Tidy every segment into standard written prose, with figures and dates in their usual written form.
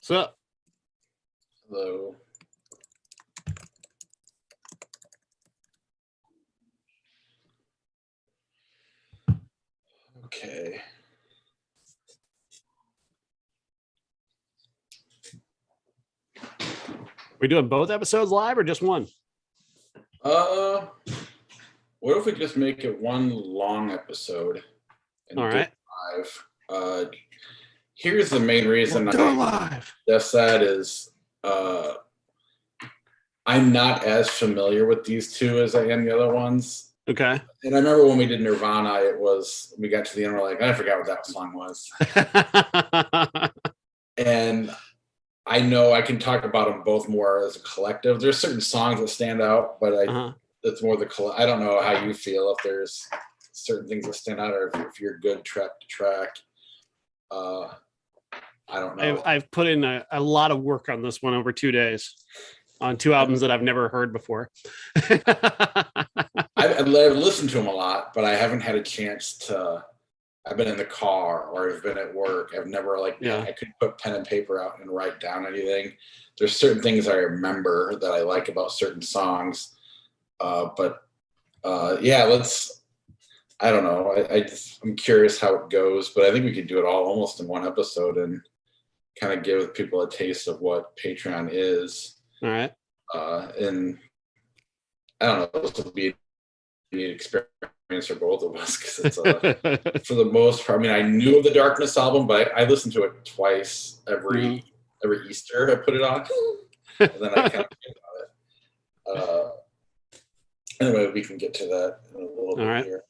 So, Hello. Okay. we doing both episodes live or just one? What if we just make it one long episode and All do right. it live? Here's the main reason Do it live. guess that is I'm not as familiar with these two as I am the other ones. Okay. And I remember when we did Nirvana, we got to the end, we're like, I forgot what that song was. And I know I can talk about them both more as a collective. There's certain songs that stand out, but it's more I don't know how you feel, if there's certain things that stand out, or if you're good track to track. I don't know. I've put in a lot of work on this one over 2 days on two albums that I've never heard before. I've listened to them a lot, but I haven't had a chance to. I've been in the car or I've been at work. I've never I couldn't put pen and paper out and write down anything. There's certain things I remember that I like about certain songs. But I don't know. I'm curious how it goes, but I think we could do it all almost in one episode and kind of give people a taste of what Patreon is. All right. And I don't know, this will be an experience for both of us, because it's for the most part. I mean, I knew of the Darkness album, but I listened to it twice every Easter. I put it on, and then I kind of forget about it. Anyway, we can get to that in a little bit here.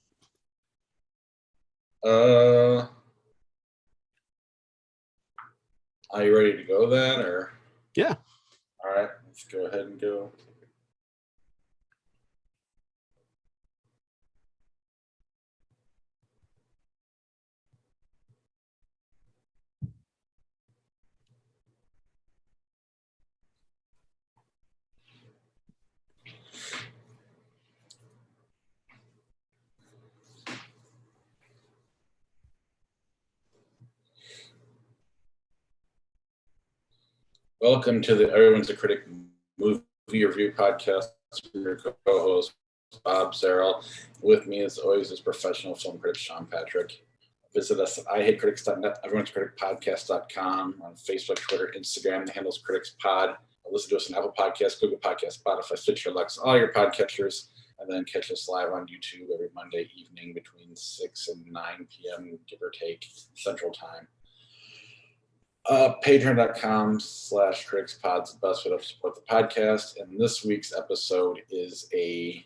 Are you ready to go then, or? Yeah. All right, let's go ahead and go. Welcome to the Everyone's a Critic movie review podcast. I'm your co-host, Bob Zarrell. With me, as always, is professional film critic Sean Patrick. Visit us at ihatecritics.net, everyone'scriticpodcast.com, on Facebook, Twitter, Instagram. The handle's CriticsPod. Listen to us on Apple Podcasts, Google Podcasts, Spotify, Stitcher, Alexa, all your podcatchers. And then catch us live on YouTube every Monday evening between 6 and 9 p.m., give or take, Central Time. Patreon.com/criticspod is the best way to support the podcast. And this week's episode is a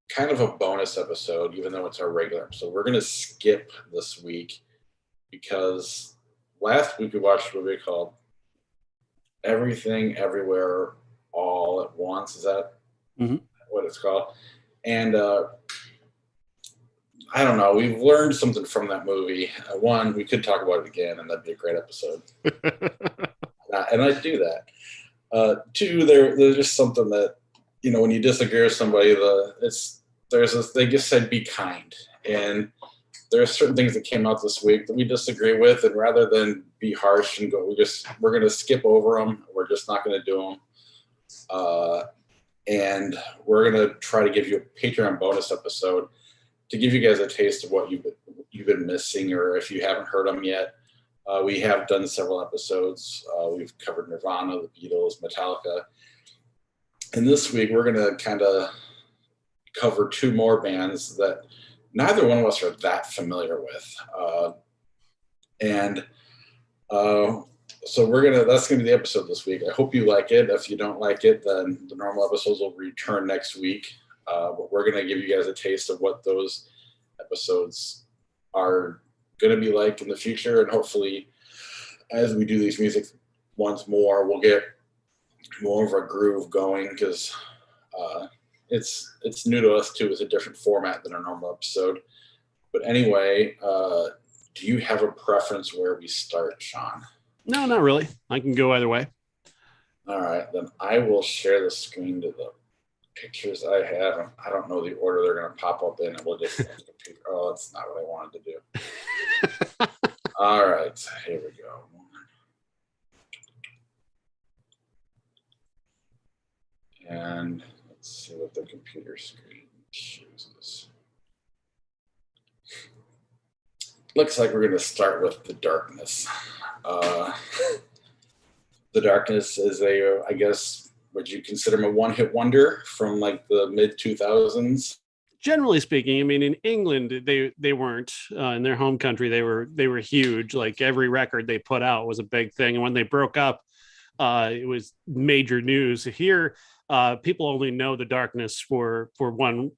kind of a bonus episode, even though it's our regular episode. We're going to skip this week because last week we watched a movie called Everything Everywhere All at Once. Is that what it's called? And I don't know. We've learned something from that movie. One, we could talk about it again, and that'd be a great episode. And I'd do that. Two, there's just something that, when you disagree with somebody, they just said be kind, and there are certain things that came out this week that we disagree with, and rather than be harsh and go, we're going to skip over them. We're just not going to do them. And we're going to try to give you a Patreon bonus episode to give you guys a taste of what you've been missing, or if you haven't heard them yet. We have done several episodes. We've covered Nirvana, the Beatles, Metallica. And this week we're going to kind of cover two more bands that neither one of us are that familiar with. So that's going to be the episode this week. I hope you like it. If you don't like it, then the normal episodes will return next week. But we're going to give you guys a taste of what those episodes are going to be like in the future. And hopefully, as we do these music once more, we'll get more of a groove going, because it's new to us too. It's a different format than a normal episode. But anyway, do you have a preference where we start, Sean? No, not really. I can go either way. All right, then I will share the screen to the pictures I have. I don't know the order they're going to pop up in, and we'll just oh, that's not what I wanted to do. All right, here we go. and let's see what the computer screen shows us. Looks like we're going to start with The Darkness. The Darkness is I guess, would you consider them a one-hit wonder from like the mid-2000s? Generally speaking, I mean, in England, they weren't. In their home country, they were huge. Like every record they put out was a big thing. And when they broke up, it was major news. Here, people only know The Darkness for one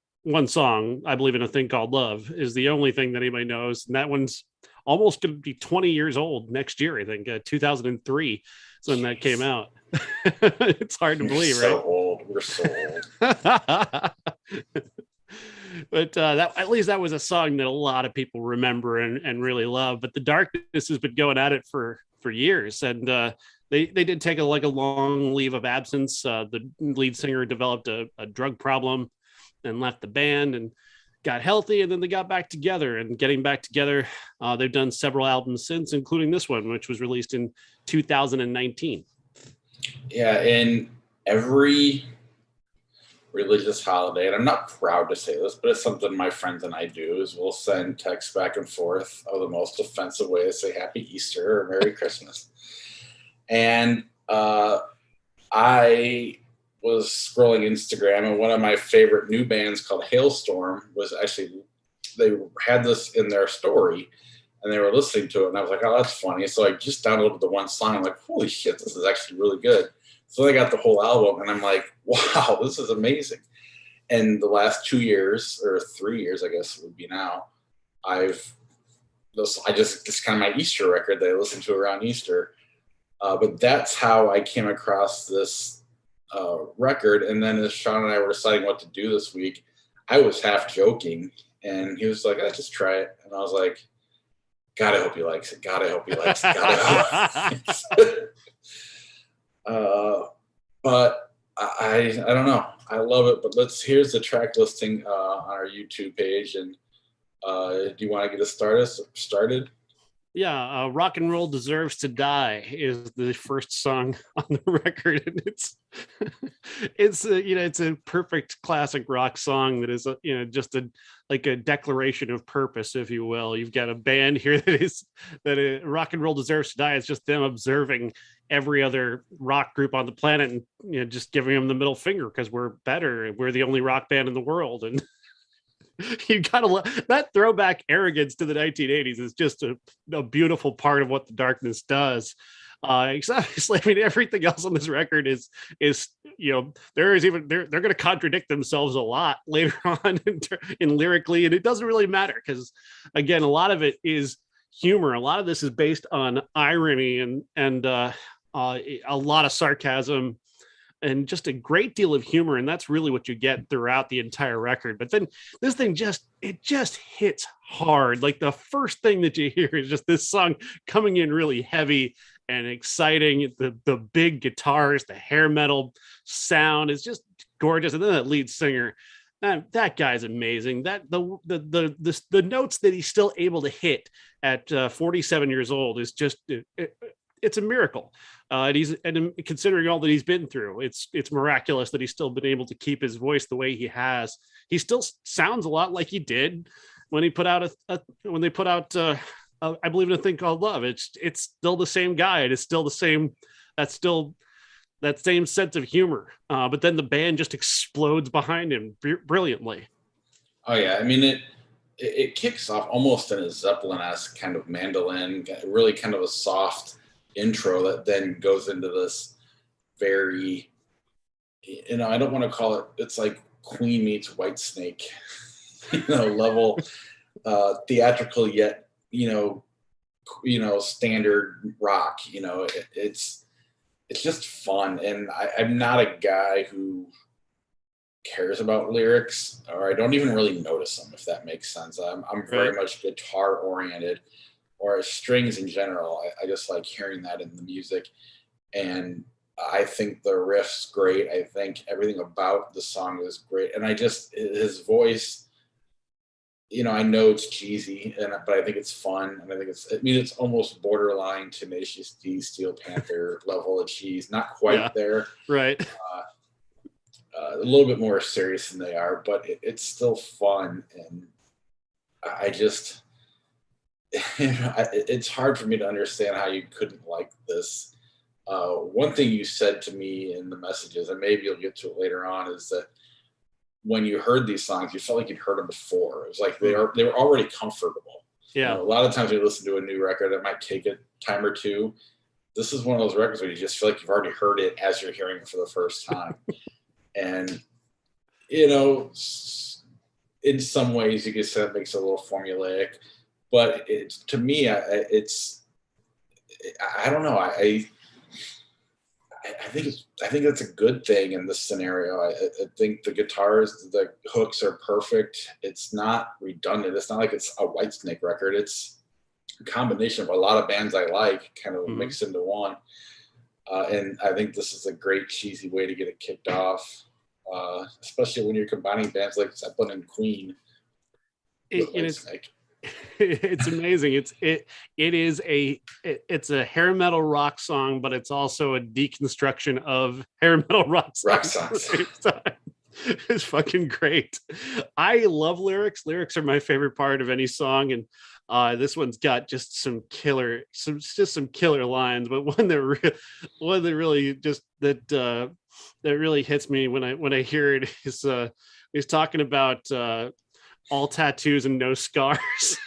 song. I Believe in a Thing Called Love is the only thing that anybody knows, and that one's almost going to be 20 years old next year. I think 2003 is when that came out. It's hard to believe, so right? Old. We're so old. But at least that was a song that a lot of people remember and really love. But The Darkness has been going at it for years, and they did take a long leave of absence. The lead singer developed a drug problem and left the band and got healthy, and then they got back together. And getting back together, they've done several albums since, including this one, which was released in 2019. Yeah, and every religious holiday, and I'm not proud to say this, but it's something my friends and I do, is we'll send texts back and forth of the most offensive way to say Happy Easter or Merry Christmas. And I was scrolling Instagram, and one of my favorite new bands called Hailstorm was actually, they had this in their story and they were listening to it, and I was like, oh, that's funny. So I just downloaded the one song. I'm like, holy shit, this is actually really good. So I got the whole album, and I'm like, wow, this is amazing. And the last 2 years, or 3 years, I guess it would be now, it's kind of my Easter record that I listen to around Easter. But that's how I came across this record. And then as Sean and I were deciding what to do this week, I was half joking, and he was like, just try it. And I was like, God, I hope he likes it. God, I hope he likes it. God, I hope he likes it. But I don't know. I love it. But here's the track listing on our YouTube page. And do you want to get us started? Yeah, Rock and Roll Deserves to Die is the first song on the record, and it's a perfect classic rock song that is just a declaration of purpose, if you will. You've got a band here that Rock and Roll Deserves to Die is just them observing every other rock group on the planet and just giving them the middle finger because we're better. We're the only rock band in the world, and you gotta that throwback arrogance to the 1980s is just a beautiful part of what The Darkness does. Obviously, I mean, everything else on this record is there is even they're going to contradict themselves a lot later on in lyrically, and it doesn't really matter because again, a lot of it is humor. A lot of this is based on irony and a lot of sarcasm and just a great deal of humor. And that's really what you get throughout the entire record. But then this thing just hits hard. Like the first thing that you hear is just this song coming in really heavy and exciting. The big guitars, the hair metal sound is just gorgeous. And then that lead singer, that guy's amazing. That the notes that he's still able to hit at 47 years old is just it's a miracle. And considering all that he's been through, it's miraculous that he's still been able to keep his voice the way he has. He still sounds a lot like he did when he put out I Believe in a Thing Called Love. It's still the same guy. It is still the same. That's still that same sense of humor. But then the band just explodes behind him brilliantly. Oh yeah, I mean it kicks off almost in a Zeppelin-esque kind of mandolin, really kind of a soft intro that then goes into this very, I don't want to call it, it's like Queen meets Whitesnake, level, theatrical yet, standard rock. It's just fun. And I'm not a guy who cares about lyrics, or I don't even really notice them, if that makes sense. I'm very much guitar oriented, or strings in general. I just like hearing that in the music. And I think the riff's great. I think everything about the song is great. And his voice, I know it's cheesy, but I think it's fun. And I think it's almost borderline Tenacious D, Steel Panther level of cheese. Not quite there. Right. a little bit more serious than they are, but it's still fun. And I just, it's hard for me to understand how you couldn't like this. One thing you said to me in the messages, and maybe you'll get to it later on, is that when you heard these songs, you felt like you'd heard them before. It was like they were already comfortable. Yeah. A lot of times when you listen to a new record, it might take a time or two. This is one of those records where you just feel like you've already heard it as you're hearing it for the first time. And, in some ways you could say it makes it a little formulaic, but to me, I don't know. I think that's a good thing in this scenario. I think the hooks are perfect. It's not redundant. It's not like it's a Whitesnake record. It's a combination of a lot of bands I like kind of mixed into one. And I think this is a great cheesy way to get it kicked off, especially when you're combining bands like Zeppelin and Queen with Whitesnake. It's amazing. It's a hair metal rock song, but it's also a deconstruction of hair metal rock songs. It's fucking great. I love lyrics. Lyrics are my favorite part of any song, and this one's got just some killer lines. But one that really just that really hits me when I hear it is he's talking about all tattoos and no scars.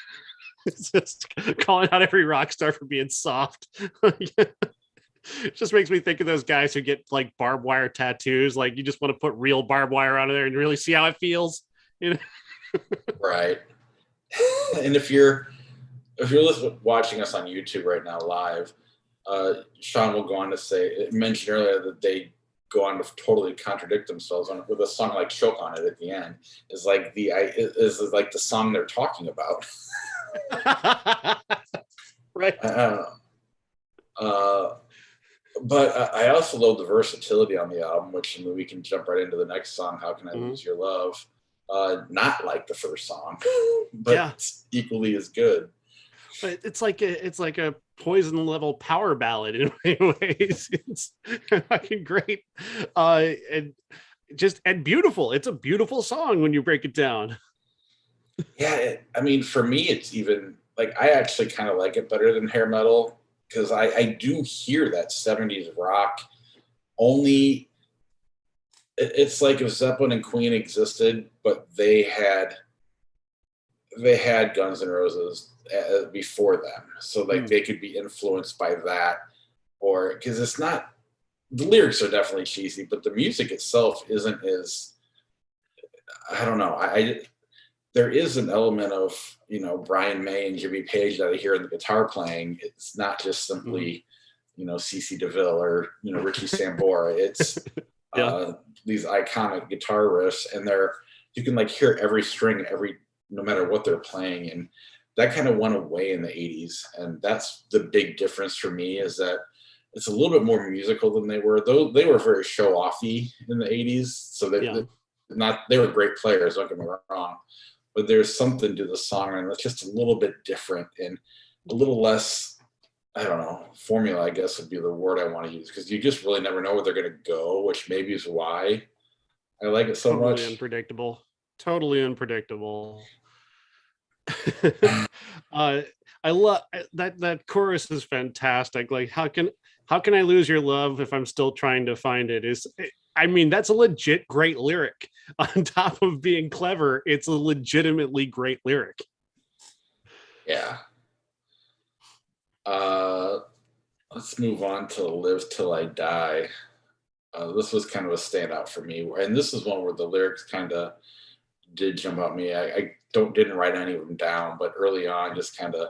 It's just calling out every rock star for being soft. It just makes me think of those guys who get like barbed wire tattoos. Like you just want to put real barbed wire on there and really see how it feels. Right. And if you're watching us on YouTube right now live, Sean will go on to say, mentioned earlier that they go on to totally contradict themselves with a song like "Choke on It" at the end is like the song they're talking about. Right. But I also love the versatility on the album, which we can jump right into the next song, "How Can I Lose Your Love?" Not like the first song, but it's equally as good. But it's like a Poison level power ballad in many ways. It's fucking great, and beautiful. It's a beautiful song when you break it down. Yeah, I mean, for me, it's even like I actually kind of like it better than hair metal because I do hear that 70s rock. Only it's like if Zeppelin and Queen existed, but they had Guns N' Roses before them, so like they could be influenced by that, or because it's not, the lyrics are definitely cheesy, but the music itself isn't as, I don't know, there is an element of Brian May and Jimmy Page that I hear in the guitar playing. It's not just simply CeCe DeVille or Richie Sambora. It's these iconic guitar riffs, and you can like hear every string no matter what they're playing, and that kind of went away in the 80s. And that's the big difference for me, is that it's a little bit more musical than they were. Though they were very show-offy in the 80s, so they were great players, don't get me wrong, but there's something to the song and it's just a little bit different and a little less, I don't know, formula, I guess would be the word I want to use, because you just really never know where they're going to go, which maybe is why I like it so much. Totally unpredictable. I love that chorus is fantastic. Like, how can I lose your love if I'm still trying to find it? I mean, that's a legit great lyric. On top of being clever, it's a legitimately great lyric. Yeah. Let's move on to "Live Till I Die." This was kind of a standout for me, and this is one where the lyrics kind of did jump out at me. I didn't write any of them down, but early on, just kind of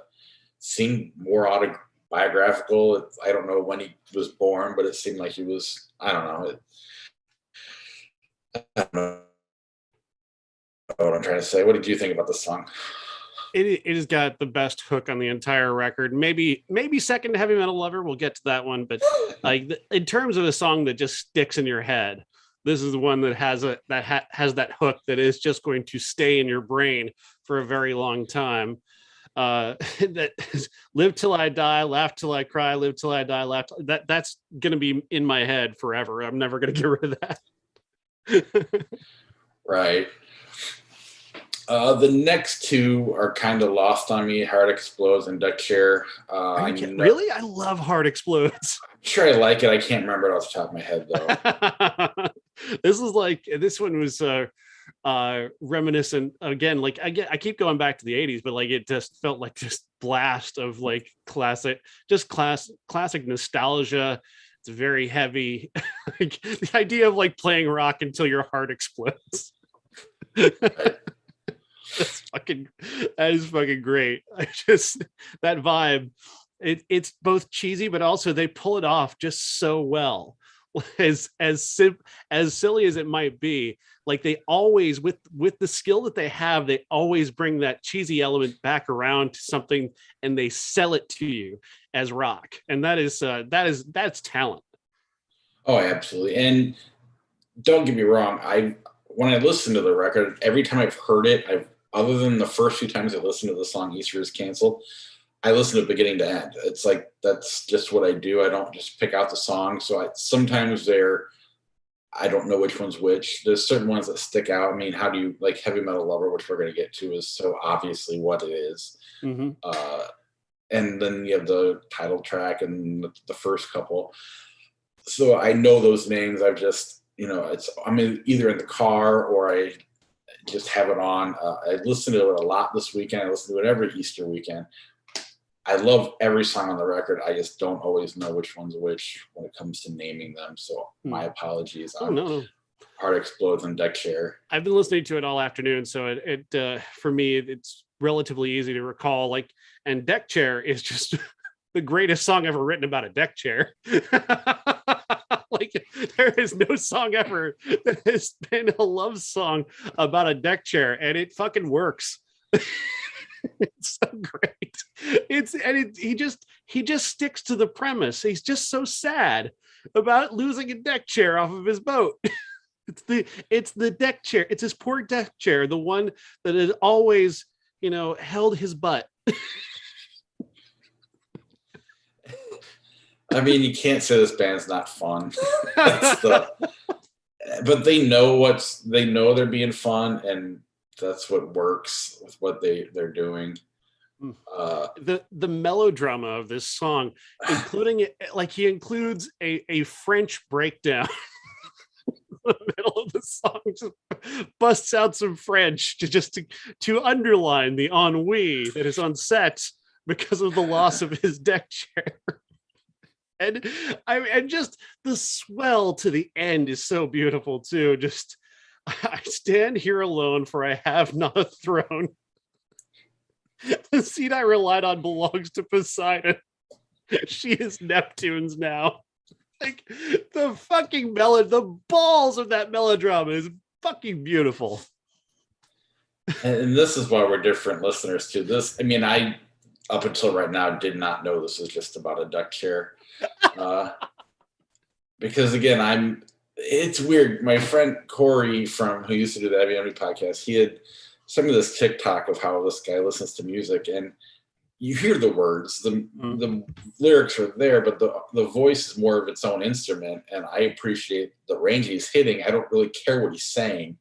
seemed more autobiographical. I don't know when he was born, but it seemed like he was. I don't know. I don't know what I'm trying to say. What did you think about the song? It has got the best hook on the entire record. Maybe second to Heavy Metal Lover. We'll get to that one, but like in terms of a song that just sticks in your head, this is the one that has that hook that is just going to stay in your brain for a very long time. That "Live Till I Die, Laugh Till I Cry, Live Till I Die, Laugh." That's going to be in my head forever. I'm never going to get rid of that. Right. The next two are kind of lost on me. Heart Explodes and Deck Chair. Really? I love Heart Explodes. I'm sure I like it. I can't remember it off the top of my head though. This one was reminiscent again. Like I keep going back to the 80s, but like it just felt like just blast of like classic nostalgia. It's very heavy. Like, the idea of like playing rock until your heart explodes. That is fucking great. That vibe. It's both cheesy, but also they pull it off just so well. As silly as it might be, like they always, with the skill that they have, they always bring that cheesy element back around to something, and they sell it to you as rock, and that's talent. Oh, absolutely. And don't get me wrong, when I listen to the record, every time I've heard it, other than the first few times I listened to the song Easter is Canceled, I listen to beginning to end. It's like, that's just what I do. I don't just pick out the song. So sometimes I don't know which one's which. There's certain ones that stick out. I mean, how do you, like Heavy Metal Lover, which we're going to get to, is so obviously what it is. Mm-hmm. And then you have the title track and the first couple. So I know those names. I've just, I'm either in the car or I just have it on. I listen to it a lot this weekend. I listen to it every Easter weekend. I love every song on the record. I just don't always know which one's which when it comes to naming them. So my apologies. No. Heart Explodes and Deck Chair. I've been listening to it all afternoon, so it for me it's relatively easy to recall. Like, and Deck Chair is just the greatest song ever written about a deck chair. Like, there is no song ever that has been a love song about a deck chair, and it fucking works. It's so great. He just sticks to the premise. He's just so sad about losing a deck chair off of his boat. It's the deck chair. It's his poor deck chair, the one that has always, held his butt. I mean, you can't say this band's not fun. But they know they're being fun, and that's what works with what they're doing. The melodrama of this song, including it, like he includes a French breakdown in the middle of the song, just busts out some French to underline the ennui that is on set because of the loss of his deck chair. And just the swell to the end is so beautiful too. Just, I stand here alone, for I have not a throne. The seat I relied on belongs to Poseidon. She is Neptune's now. Like, the fucking the balls of that melodrama is fucking beautiful. And this is why we're different listeners to this. I mean, I, up until right now, did not know this was just about a deck chair. Because again, it's weird. My friend Corey who used to do the Heavy Enemy podcast, he had some of this TikTok of how this guy listens to music, and you hear the words, the lyrics are there, but the voice is more of its own instrument. And I appreciate the range he's hitting. I don't really care what he's saying.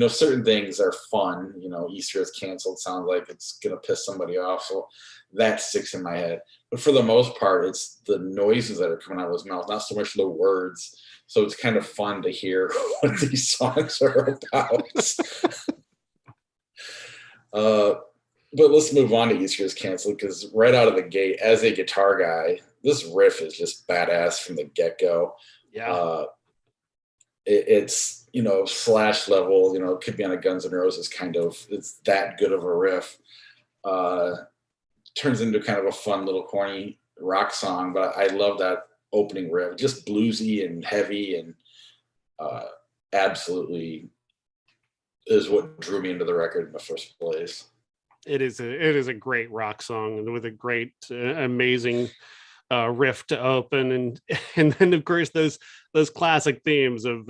Certain things are fun. Easter is Canceled sounds like it's going to piss somebody off. So that sticks in my head. But for the most part, it's the noises that are coming out of his mouth, not so much the words. So it's kind of fun to hear what these songs are about. But let's move on to Easter is Canceled, because right out of the gate, as a guitar guy, this riff is just badass from the get-go. Yeah. It's, Slash level, it could be on a Guns N' Roses kind of, it's that good of a riff. Turns into kind of a fun little corny rock song, but I love that opening riff, just bluesy and heavy, and absolutely is what drew me into the record in the first place. It is a great rock song, and with a great, amazing riff to open, and then of course those classic themes of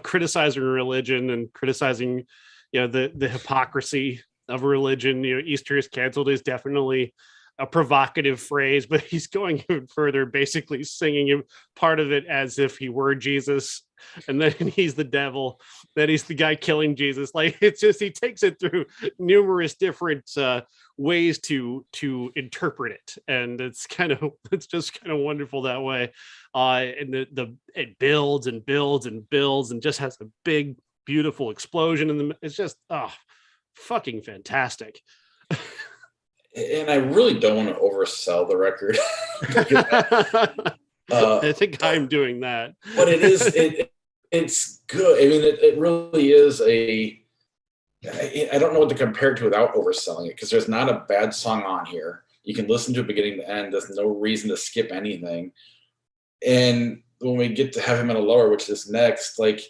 criticizing religion and criticizing, the hypocrisy of religion. Easter is Canceled is definitely a provocative phrase, but he's going even further, basically singing him part of it as if he were Jesus, and then he's the devil, then he's the guy killing Jesus. Like, it's just, he takes it through numerous different ways to interpret it, and it's just kind of wonderful that way. And it builds and builds and builds and just has a big, beautiful explosion in the. It's just fucking fantastic. And I really don't want to oversell the record. I think I'm doing that. But it's good. I mean, it really is I don't know what to compare it to without overselling it, because there's not a bad song on here. You can listen to it beginning to end. There's no reason to skip anything. And when we get to Heavy Metal Lover, which is next, like,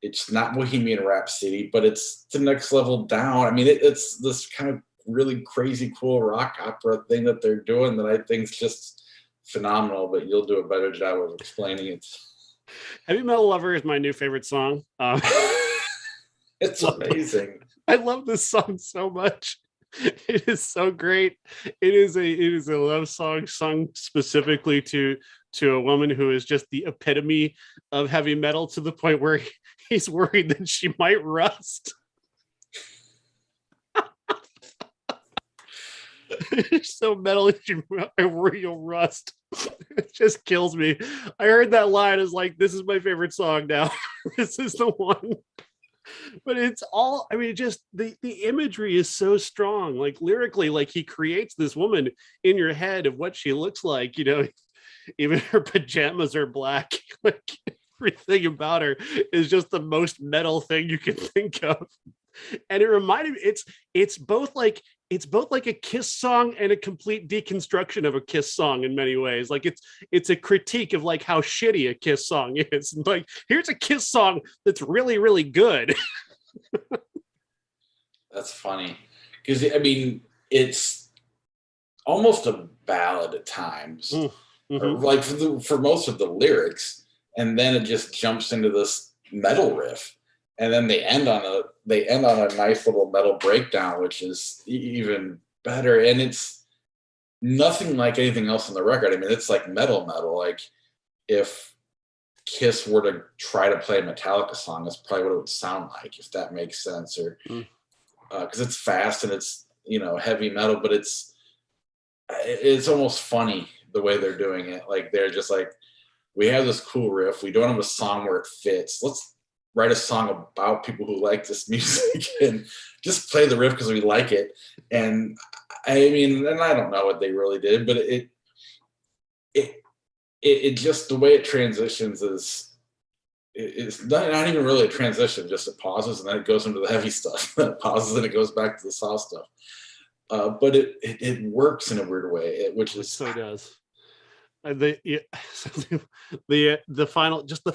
it's not Bohemian Rhapsody, but it's the next level down. I mean, it's this kind of really crazy, cool rock opera thing that they're doing that I think is just phenomenal, but you'll do a better job of explaining it. Heavy Metal Lover is my new favorite song. It's amazing. I love this song so much. It is so great. It is a love song sung specifically to a woman who is just the epitome of heavy metal, to the point where he's worried that she might rust. So metal, I worry you'll rust. It just kills me. I heard that line, is like, this is my favorite song now. This is the one. But it's all, I mean, just the imagery is so strong, like lyrically, like he creates this woman in your head of what she looks like, even her pajamas are black. Like, everything about her is just the most metal thing you can think of. And it reminded me, it's both like a Kiss song and a complete deconstruction of a Kiss song in many ways. Like, it's a critique of like how shitty a Kiss song is. And like, here's a Kiss song that's really, really good. That's funny, because I mean, it's almost a ballad at times, Mm-hmm. like for most of the lyrics, and then it just jumps into this metal riff. And then they end on a nice little metal breakdown, which is even better. And it's nothing like anything else on the record. I mean, it's like metal. Like, if Kiss were to try to play a Metallica song, that's probably what it would sound like, if that makes sense. Or because it's fast and it's heavy metal, but it's almost funny the way they're doing it. Like, they're just like, we have this cool riff. We don't have a song where it fits. Let's write a song about people who like this music and just play the riff because we like it. And I mean, and I don't know what they really did, but it just, the way it transitions it's not even really a transition, just it pauses and then it goes into the heavy stuff. Then it pauses and it goes back to the soft stuff. But it works in a weird way, which is so does. The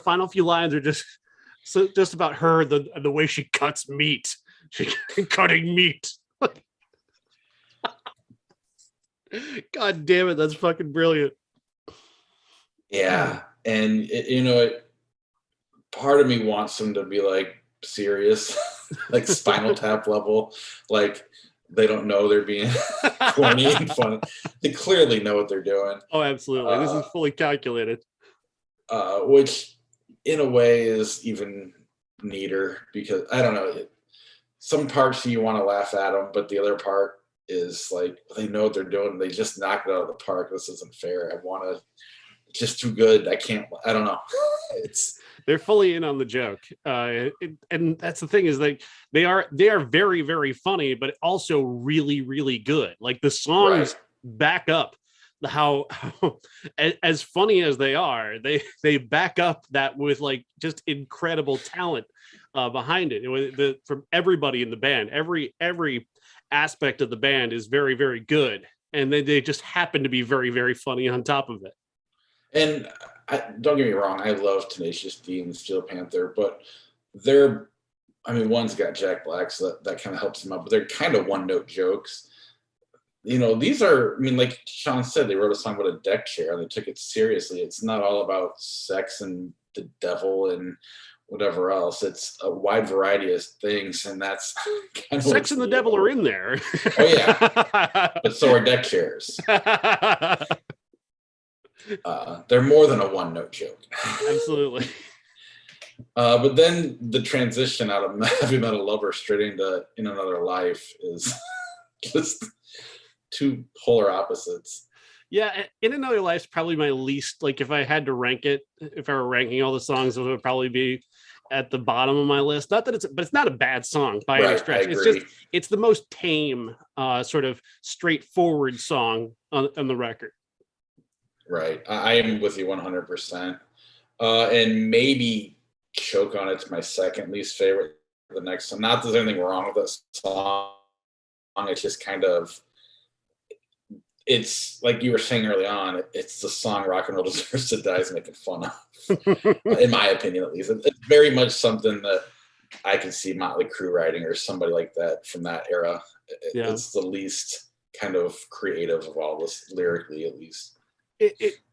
final few lines are just about her, the way she cuts meat. She's cutting meat. God damn it, that's fucking brilliant. Yeah, and part of me wants them to be like serious, like Spinal Tap level, like they don't know they're being corny and fun. They clearly know what they're doing. Oh, absolutely. This is fully calculated. Which in a way is even neater, because I don't know, some parts you want to laugh at them, but the other part is like, they know what they're doing. They just knocked it out of the park. This isn't fair. It's just too good. I don't know. They're fully in on the joke. And that's the thing, is like, they are very, very funny, but also really, really good. Like, the songs back up how as funny as they are, they back up that with like just incredible talent behind it. From everybody in the band, every aspect of the band is very, very good, and they just happen to be very, very funny on top of it. And don't get me wrong, I love Tenacious D and Steel Panther, but one's got Jack Black, so that kind of helps them out, but they're kind of one-note jokes. These are, like Sean said, they wrote a song about a deck chair and they took it seriously. It's not all about sex and the devil and whatever else. It's a wide variety of things, and that's kind of Sex and the devil are in there. Oh yeah, but so are deck chairs. They're more than a one-note joke. Absolutely. But then the transition out of Heavy Metal Lover straight into In Another Life is just two polar opposites. Yeah, In Another Life's probably my least, like if I had to rank it, if I were ranking all the songs, it would probably be at the bottom of my list. Not that but it's not a bad song by any stretch. It's just, it's the most tame, sort of straightforward song on the record. Right. I am with you 100%. And maybe Choke On It's my second least favorite. The next one. Not that there's anything wrong with this song. It's just kind of, it's like you were saying early on, it's the song Rock and Roll Deserves to Die is making fun of. In my opinion, at least. It's very much something that I can see Motley Crue writing or somebody like that from that era. It's the least kind of creative of all this, lyrically at least.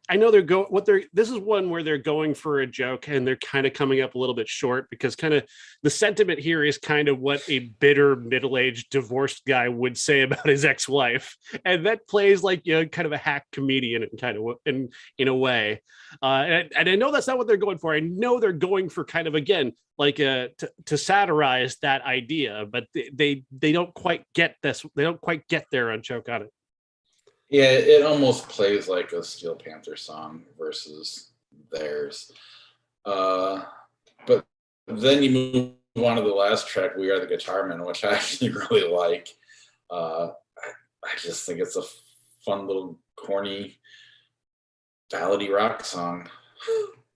I know this is one where they're going for a joke and they're kind of coming up a little bit short, because kind of the sentiment here is kind of what a bitter middle-aged divorced guy would say about his ex-wife, and that plays like, you know, kind of a hack comedian and kind of in a way, and I know that's not what they're going for. I know they're going for kind of, again, like to satirize that idea, but they don't quite get this. They don't quite get there on Choke On It. Yeah, it almost plays like a Steel Panther song versus theirs. But then you move on to the last track, We Are the Guitarman, which I actually really like. I just think it's a fun little corny ballady rock song.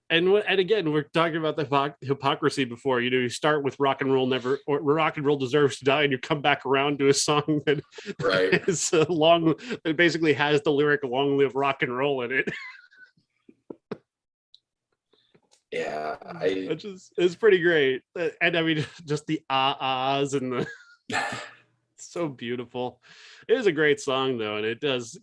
And again, we're talking about the hypocrisy before. You know, you start with Rock and Roll Deserves to Die, and you come back around to a song that is long, that basically has the lyric "Long Live Rock and Roll" in it. Yeah, which is pretty great. And I mean, just the ahs and the so beautiful. It is a great song though, and it does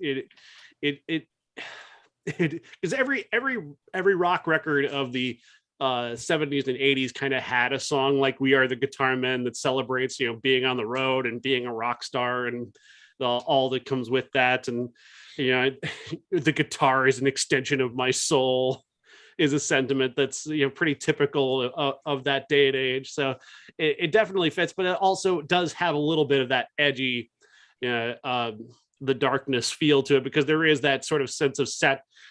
because every rock record of the 70s and 80s kind of had a song like We Are the Guitarmen that celebrates, you know, being on the road and being a rock star and all that comes with that. And, you know, the guitar is an extension of my soul is a sentiment that's, you know, pretty typical of that day and age. So it definitely fits, but it also does have a little bit of that edgy, you know, the darkness feel to it, because there is that sort of sense of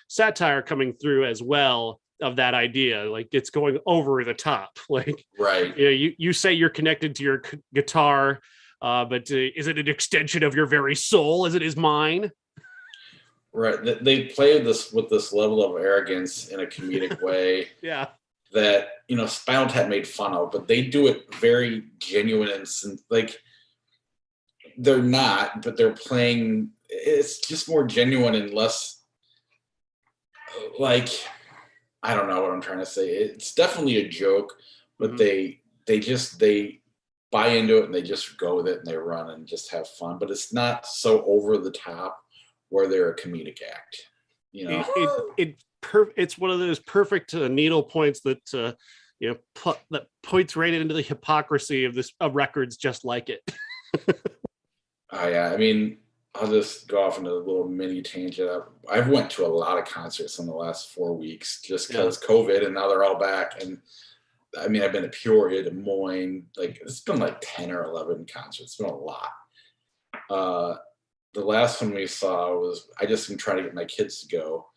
satire coming through as well of that idea. Like it's going over the top. Like, you know, you say you're connected to your guitar, but is it an extension of your very soul as it is mine? Right. They play this with this level of arrogance in a comedic way. Yeah. That, you know, Spinal Tap made fun of, but they do it very genuine and like, they're not, but they're playing, it's just more genuine and less like, I don't know what I'm trying to say. It's definitely a joke, but they buy into it and they just go with it and they run and just have fun, but it's not so over the top where they're a comedic act, you know. It's one of those perfect needle points that you know, that points right into the hypocrisy of records just like it. Oh yeah, I mean, I'll just go off into a little mini tangent. I've went to a lot of concerts in the last 4 weeks just because COVID, and now they're all back. And I mean, I've been to Peoria, Des Moines, like it's been like 10 or 11 concerts. It's been a lot. The last one we saw was, I just been trying to get my kids to go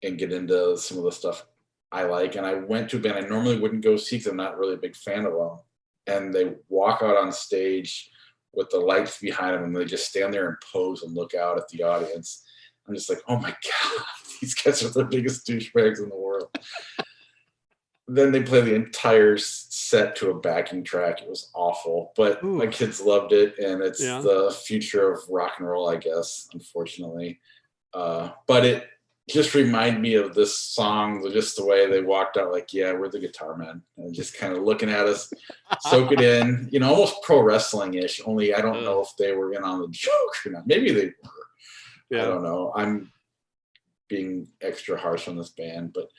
and get into some of the stuff I like. And I went to a band I normally wouldn't go see because I'm not really a big fan of them. And they walk out on stage with the lights behind them and they just stand there and pose and look out at the audience. I'm just like, oh my God, these guys are the biggest douchebags in the world. Then they play the entire set to a backing track. It was awful, but my kids loved it, and it's the future of rock and roll, I guess, unfortunately. But it just reminded me of this song, just the way they walked out, like, yeah, we're the Guitarmen, and just kind of looking at us, soak it in, you know, almost pro wrestling-ish, only I don't know if they were in on the joke or not. Maybe they were. Yeah. I don't know. I'm being extra harsh on this band, but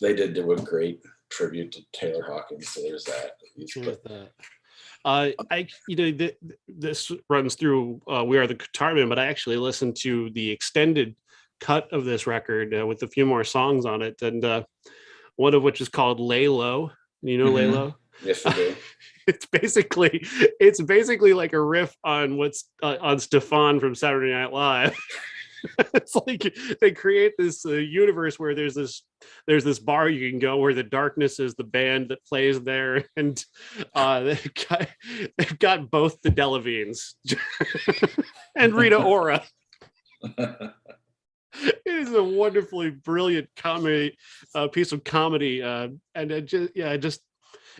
they did do a great tribute to Taylor Hawkins. So there's that. This runs through We Are the Guitarman, but I actually listened to the extended cut of this record with a few more songs on it, and one of which is called Lay Low. You know, Lay Low? Yes, I do. It's basically like a riff on what's on Stefan from Saturday Night Live. It's like they create this universe where there's this bar you can go where the darkness is the band that plays there, and they've got both the Delavines and Rita Ora. It is a wonderfully brilliant comedy, piece of comedy, and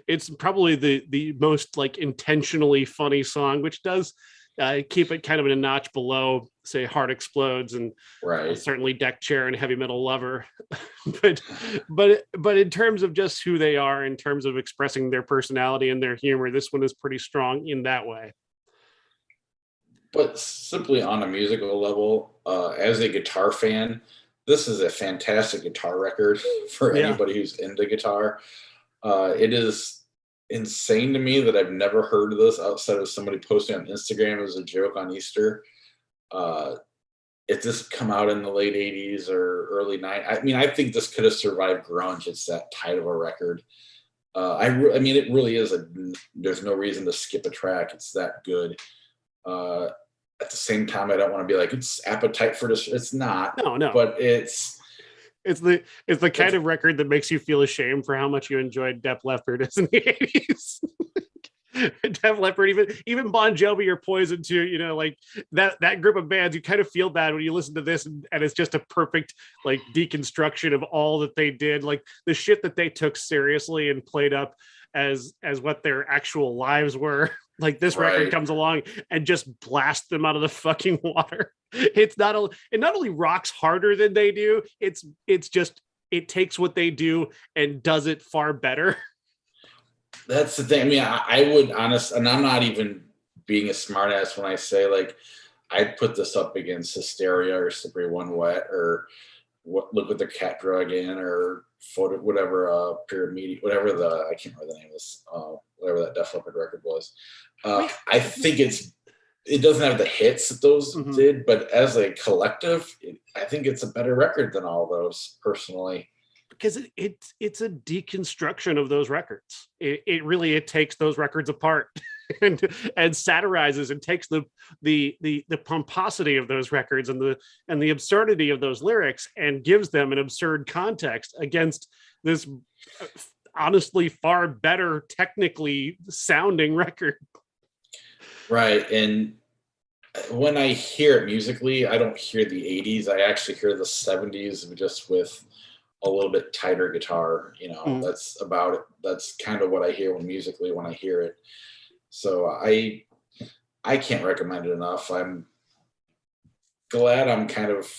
it's probably the most like intentionally funny song, which does keep it kind of in a notch below, say, Heart Explodes and certainly Deck Chair and Heavy Metal Lover. but in terms of just who they are, in terms of expressing their personality and their humor, this one is pretty strong in that way. But simply on a musical level, as a guitar fan, this is a fantastic guitar record for anybody who's into guitar. It is insane to me that I've never heard of this outside of somebody posting on Instagram as a joke on Easter. If this come out in the late 80s or early 90s, I mean, I think this could have survived grunge. It's that tight of a record. I mean, it really is there's no reason to skip a track. It's that good. At the same time, I don't want to be like, it's Appetite for Destruction. It's not. No. But it's the kind of record that makes you feel ashamed for how much you enjoyed Def Leppard in the 80s. Def Leppard, even Bon Jovi or Poison too, you know, like that group of bands, you kind of feel bad when you listen to this, and it's just a perfect like deconstruction of all that they did, like the shit that they took seriously and played up as what their actual lives were. Like this record comes along and just blasts them out of the fucking water. It not only rocks harder than they do, it's just, it takes what they do and does it far better. That's the thing. I mean, I would honestly, and I'm not even being a smartass when I say like I'd put this up against Hysteria or Slippery When Wet or Look What the Cat Drug In or Photo, whatever, Pyramid, whatever I can't remember the name of this, whatever that Def Leppard record was. I think it doesn't have the hits that those did, but as a collective, I think it's a better record than all those personally. Because it's a deconstruction of those records. It really takes those records apart and satirizes and takes the pomposity of those records and the absurdity of those lyrics and gives them an absurd context against this honestly far better technically sounding record. Right. And when I hear it musically, I don't hear the 80s. I actually hear the 70s just with a little bit tighter guitar, you know. That's about it. That's kind of what I hear when I hear it. So I can't recommend it enough. I'm glad I'm kind of,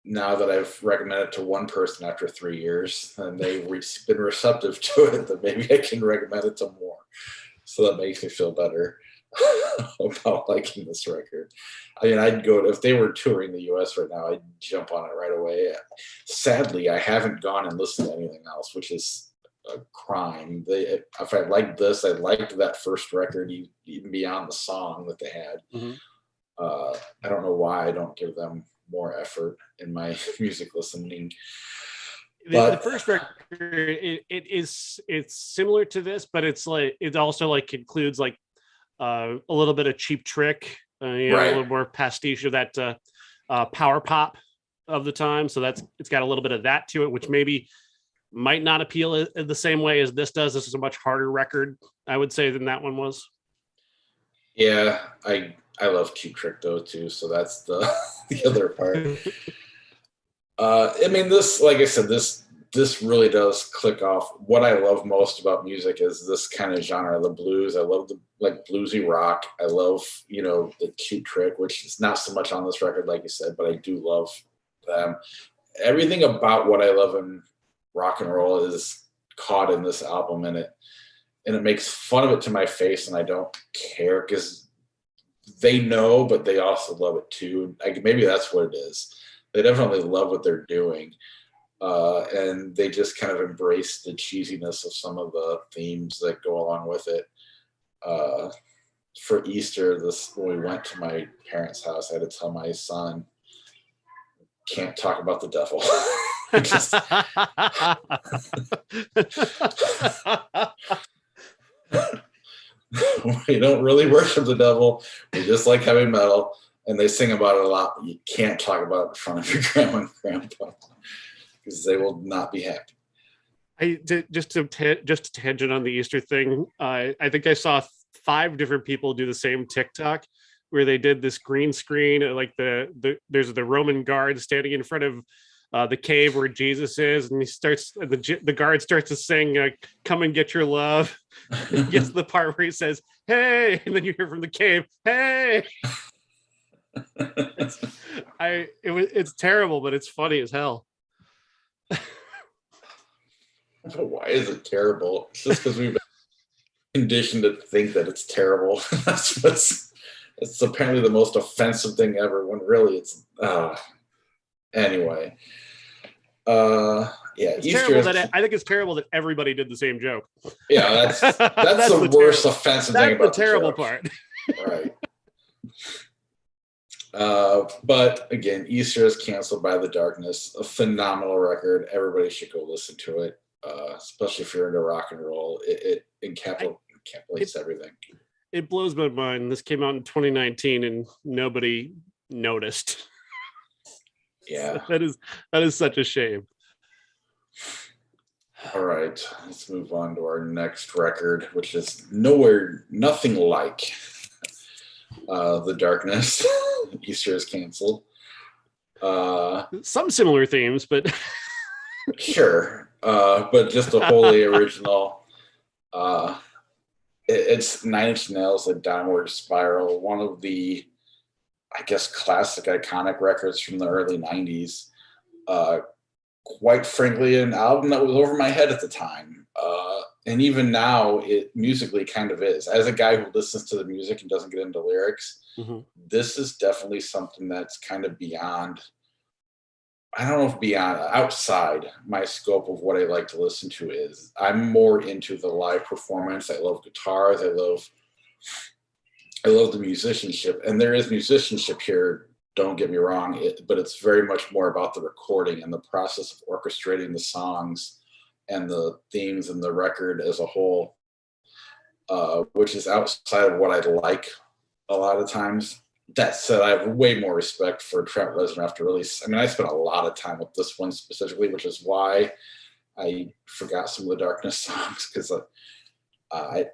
now that I've recommended it to one person after 3 years and they've been receptive to it, that maybe I can recommend it to more. So that makes me feel better about liking this record. I mean, I'd go to, if they were touring the US right now, I'd jump on it right away. Sadly, I haven't gone and listened to anything else, which is a crime. If I liked this, I liked that first record even beyond the song that they had. I don't know why I don't give them more effort in my music listening. The first record, it's similar to this, but it's like, it also like includes like a little bit of Cheap Trick, a little more pastiche of that power pop of the time. So it's got a little bit of that to it, which maybe might not appeal in the same way as this does. This is a much harder record, I would say, than that one was. Yeah, I love Cheap Trick though too, so that's the other part. I mean, this, like I said, this really does click off. What I love most about music is this kind of genre, the blues. I love the like bluesy rock. I love, the Cheap Trick, which is not so much on this record, like you said, but I do love them. Everything about what I love in rock and roll is caught in this album, and it makes fun of it to my face, and I don't care because they know, but they also love it too. Maybe that's what it is. They definitely love what they're doing. and they just kind of embrace the cheesiness of some of the themes that go along with it. For Easter, when we went to my parents' house, I had to tell my son, can't talk about the devil. Just, we don't really worship the devil. We just like heavy metal, and they sing about it a lot. But you can't talk about it in front of your grandma and grandpa because they will not be happy. Just to tangent on the Easter thing. I think I saw 5 different people do the same TikTok where they did this green screen, like there's the Roman guard standing in front of the cave where Jesus is, and the guard starts to sing "Come and Get Your Love." It gets to the part where he says "Hey," and then you hear from the cave "Hey." It's terrible, but it's funny as hell. Why is it terrible? It's just because we've been conditioned to think that it's terrible. It's apparently the most offensive thing ever, when really it's anyway. Yeah, Easter. I think it's terrible that everybody did the same joke. Yeah, that's the worst offensive thing about the terrible part. Right. But again, Easter is canceled by the Darkness. A phenomenal record. Everybody should go listen to it. Especially if you're into rock and roll. It encapsulates everything. It blows my mind. This came out in 2019 and nobody noticed. Yeah. that is such a shame. All right, let's move on to our next record, which is nothing like The Darkness. Easter is canceled. Some similar themes, but sure. But just a wholly original. It's 9 Inch Nails, A Downward Spiral, one of the, I guess, classic, iconic records from the early 90s. Quite frankly, an album that was over my head at the time. And even now, it musically kind of is. As a guy who listens to the music and doesn't get into lyrics, this is definitely something that's kind of beyond, outside my scope of what I like to listen to is. I'm more into the live performance. I love guitars. I love the musicianship. And there is musicianship here, don't get me wrong, but it's very much more about the recording and the process of orchestrating the songs and the themes and the record as a whole, which is outside of what I like a lot of times. That said, I have way more respect for Trent Reznor after release. I mean, I spent a lot of time with this one specifically, which is why I forgot some of the Darkness songs, because I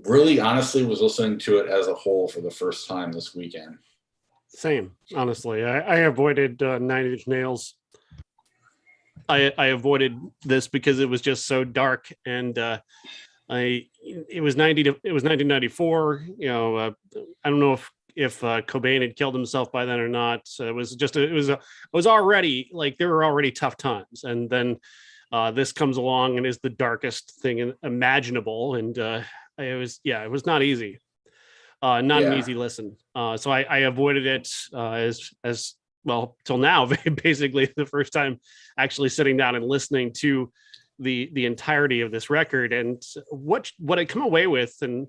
really honestly was listening to it as a whole for the first time this weekend. Same, honestly. I avoided 9 Inch Nails. I avoided this because it was just so dark, and it was 1994. You know, I don't know if Cobain had killed himself by then or not. So it was already like, there were already tough times, and then this comes along and is the darkest thing imaginable, and it was not easy. An easy listen. So I avoided it as well till now, basically the first time actually sitting down and listening to the entirety of this record. And what I come away with and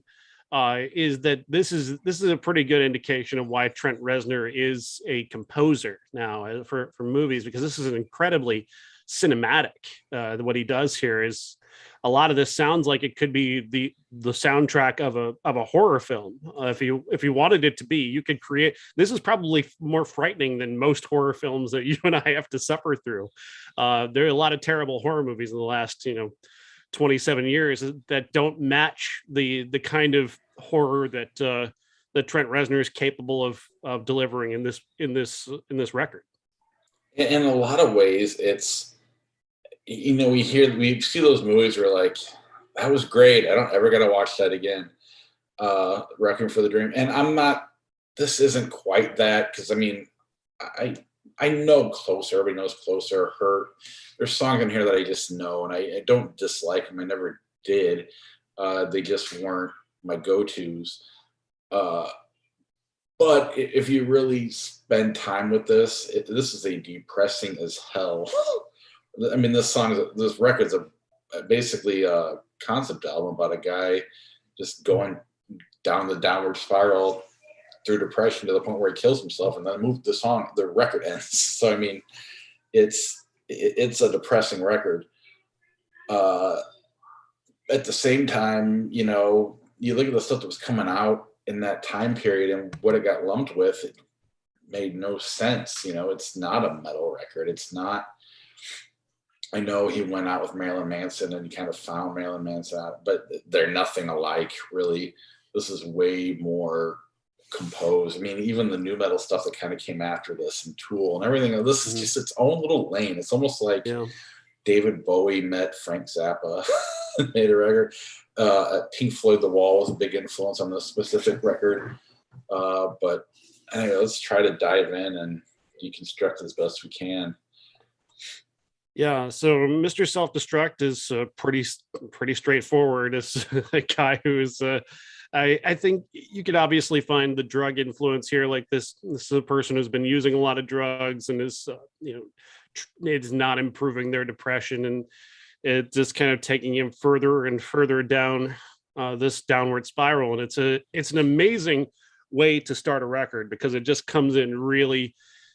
is that this is a pretty good indication of why Trent Reznor is a composer now for movies, because this is an incredibly cinematic. What he does here is, a lot of this sounds like it could be the soundtrack of a horror film. If you wanted it to be, you could create. This is probably more frightening than most horror films that you and I have to suffer through. There are a lot of terrible horror movies in the last 27 years that don't match the kind of horror that Trent Reznor is capable of delivering in this record. In a lot of ways, it's, we see those movies where like, that was great, I don't ever got to watch that again. Requiem for the Dream. And this isn't quite that, because I mean, I know Closer, everybody knows Closer, Hurt. There's songs in here that I just know, and I don't dislike them, I never did. They just weren't my go-tos. But if you really spend time with this, this is a depressing as hell. I mean, this record's basically a concept album about a guy just going down the downward spiral through depression to the point where he kills himself, and then the record ends. So I mean, it's a depressing record. At the same time, you look at the stuff that was coming out in that time period and what it got lumped with, it made no sense. It's not a metal record. It's not. I know he went out with Marilyn Manson and he kind of found Marilyn Manson out, but they're nothing alike, really. This is way more composed. I mean, even the new metal stuff that kind of came after this and Tool and everything, this is just its own little lane. It's almost like David Bowie met Frank Zappa and made a record. Pink Floyd The Wall was a big influence on this specific record. But anyway, let's try to dive in and deconstruct it as best we can. Yeah, so Mr. Self-Destruct is pretty straightforward. It's a guy who's I think you could obviously find the drug influence here. Like this is a person who's been using a lot of drugs and is it's not improving their depression, and it's just kind of taking him further and further down this downward spiral. And it's an amazing way to start a record because it just comes in really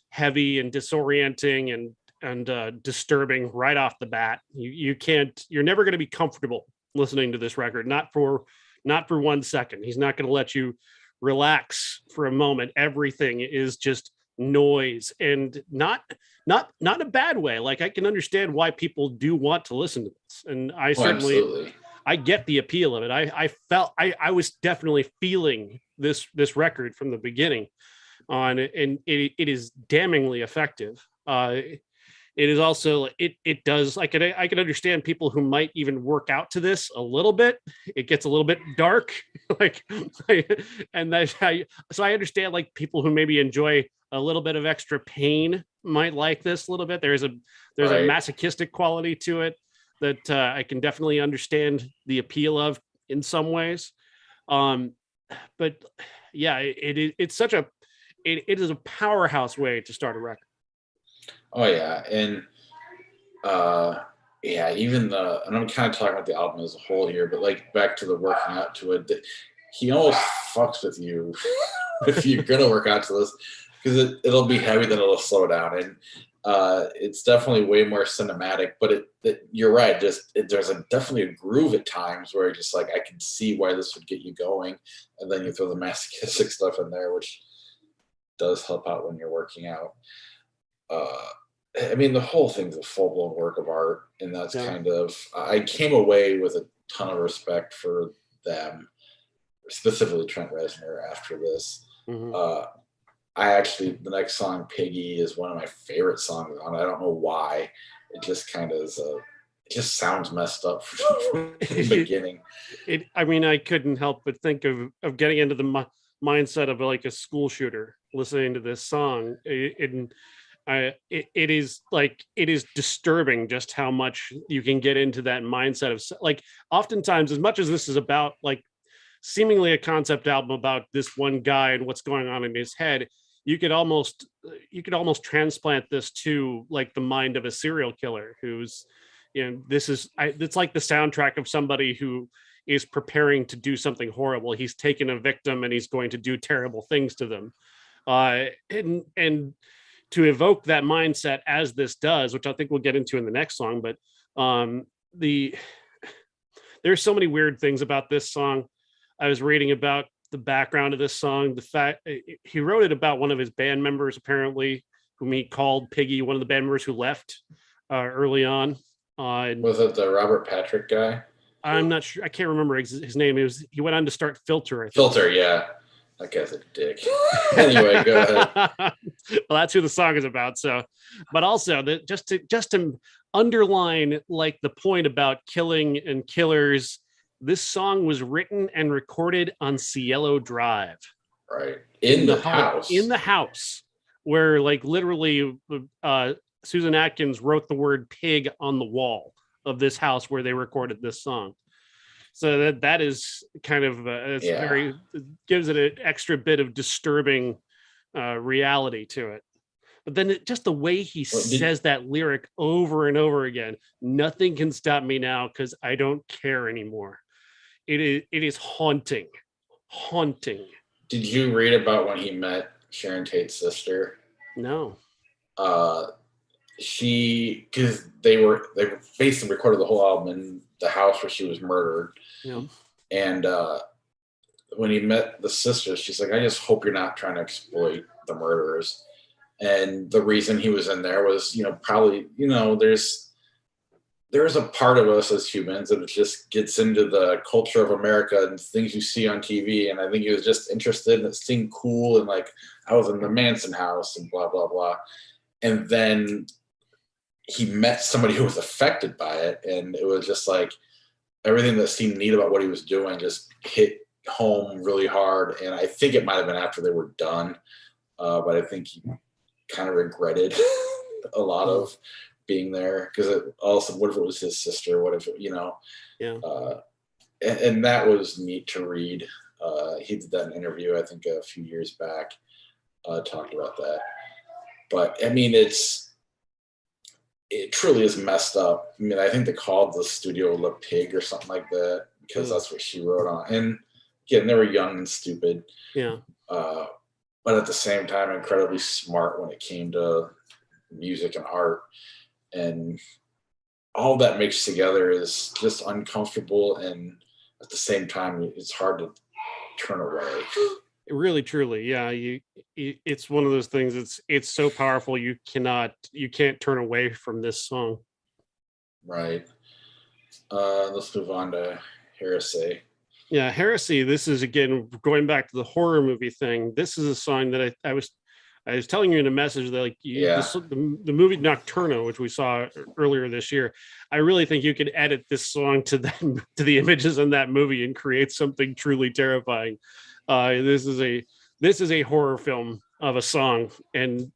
heavy and disorienting and disturbing right off the bat. You're never going to be comfortable listening to this record, not for 1 second. He's not going to let you relax for a moment. Everything is just noise, and not a bad way. Like, I can understand why people do want to listen to this, and I certainly absolutely. I get the appeal of it. I was definitely feeling this record from the beginning on, and it is damningly effective. It is also, it does, I can understand people who might even work out to this a little bit. It gets a little bit dark, so I understand, like, people who maybe enjoy a little bit of extra pain might like this a little bit. There's a masochistic quality to it that I can definitely understand the appeal of in some ways. But yeah, it is a powerhouse way to start a record. Oh yeah, and and I'm kind of talking about the album as a whole here, but like back to the working out to it, he almost fucks with you if you're gonna work out to this, because it'll be heavy, then it'll slow down, and it's definitely way more cinematic. But you're right, there's definitely a groove at times where you're just like, I can see why this would get you going, and then you throw the masochistic stuff in there, which does help out when you're working out. I mean, the whole thing's a full-blown work of art, and that's kind of, I came away with a ton of respect for them, specifically Trent Reznor, after this. Mm-hmm. The next song, Piggy, is one of my favorite songs on it. I don't know why. It just kind of is it just sounds messed up from the beginning. I couldn't help but think of getting into the mindset of like a school shooter listening to this song. It is disturbing just how much you can get into that mindset of, like, oftentimes, as much as this is about like seemingly a concept album about this one guy and what's going on in his head, you could almost transplant this to like the mind of a serial killer who's, it's like the soundtrack of somebody who is preparing to do something horrible. He's taken a victim and he's going to do terrible things to them. And to evoke that mindset as this does, which I think we'll get into in the next song, but there's so many weird things about this song. I was reading about the background of this song. The fact he wrote it about one of his band members, apparently, whom he called Piggy, one of the band members who left early on. Was it the Robert Patrick guy? I'm not sure. I can't remember his name. He went on to start Filter. I think. Filter, yeah. That guy's a dick. Anyway, go ahead. Well, that's who the song is about. So, but also just to underline like the point about killing and killers, this song was written and recorded on Cielo Drive. Right. In the house. In the house, where like literally Susan Atkins wrote the word pig on the wall of this house where they recorded this song. So that is kind of it's Yeah. very, it gives it an extra bit of disturbing reality to it. But then just the way he Well, did says that lyric over and over again, nothing can stop me now because I don't care anymore. It is haunting, haunting. did you read about when he met Sharon Tate's sister? No. Uh, because they basically recorded the whole album in the house where she was murdered, Yeah. and when he met the sister, she's like, I just hope you're not trying to exploit the murderers. And the reason he was in there was, probably, there's a part of us as humans that just gets into the culture of America and things you see on TV. And I think he was just interested in it seemed cool. And like, I was in the Manson house and blah, blah, blah. And then he met somebody who was affected by it. And it was just like everything that seemed neat about what he was doing just hit home really hard. And I think it might've been after they were done. But I think he kind of regretted a lot of being there, because also, what if it was his sister? What if Yeah. And that was neat to read. He did that in an interview, I think, a few years back, talked about that. But I mean, it truly is messed up. I mean, I think they called the studio Le Pig or something like that, because that's what she wrote on. And again, they were young and stupid. Yeah. But at the same time, incredibly smart when it came to music and art. And all that mixed together is just uncomfortable. And at the same time, it's hard to turn away. Really, truly. Yeah. It's one of those things. It's so powerful. You can't turn away from this song. Right. Let's move on to Heresy. Yeah, Heresy. This is, again, going back to the horror movie thing. This is a song that I was telling you in a message that, like, the movie Nocturno, which we saw earlier this year, I really think you could edit this song to the images in that movie and create something truly terrifying. This is a horror film of a song, and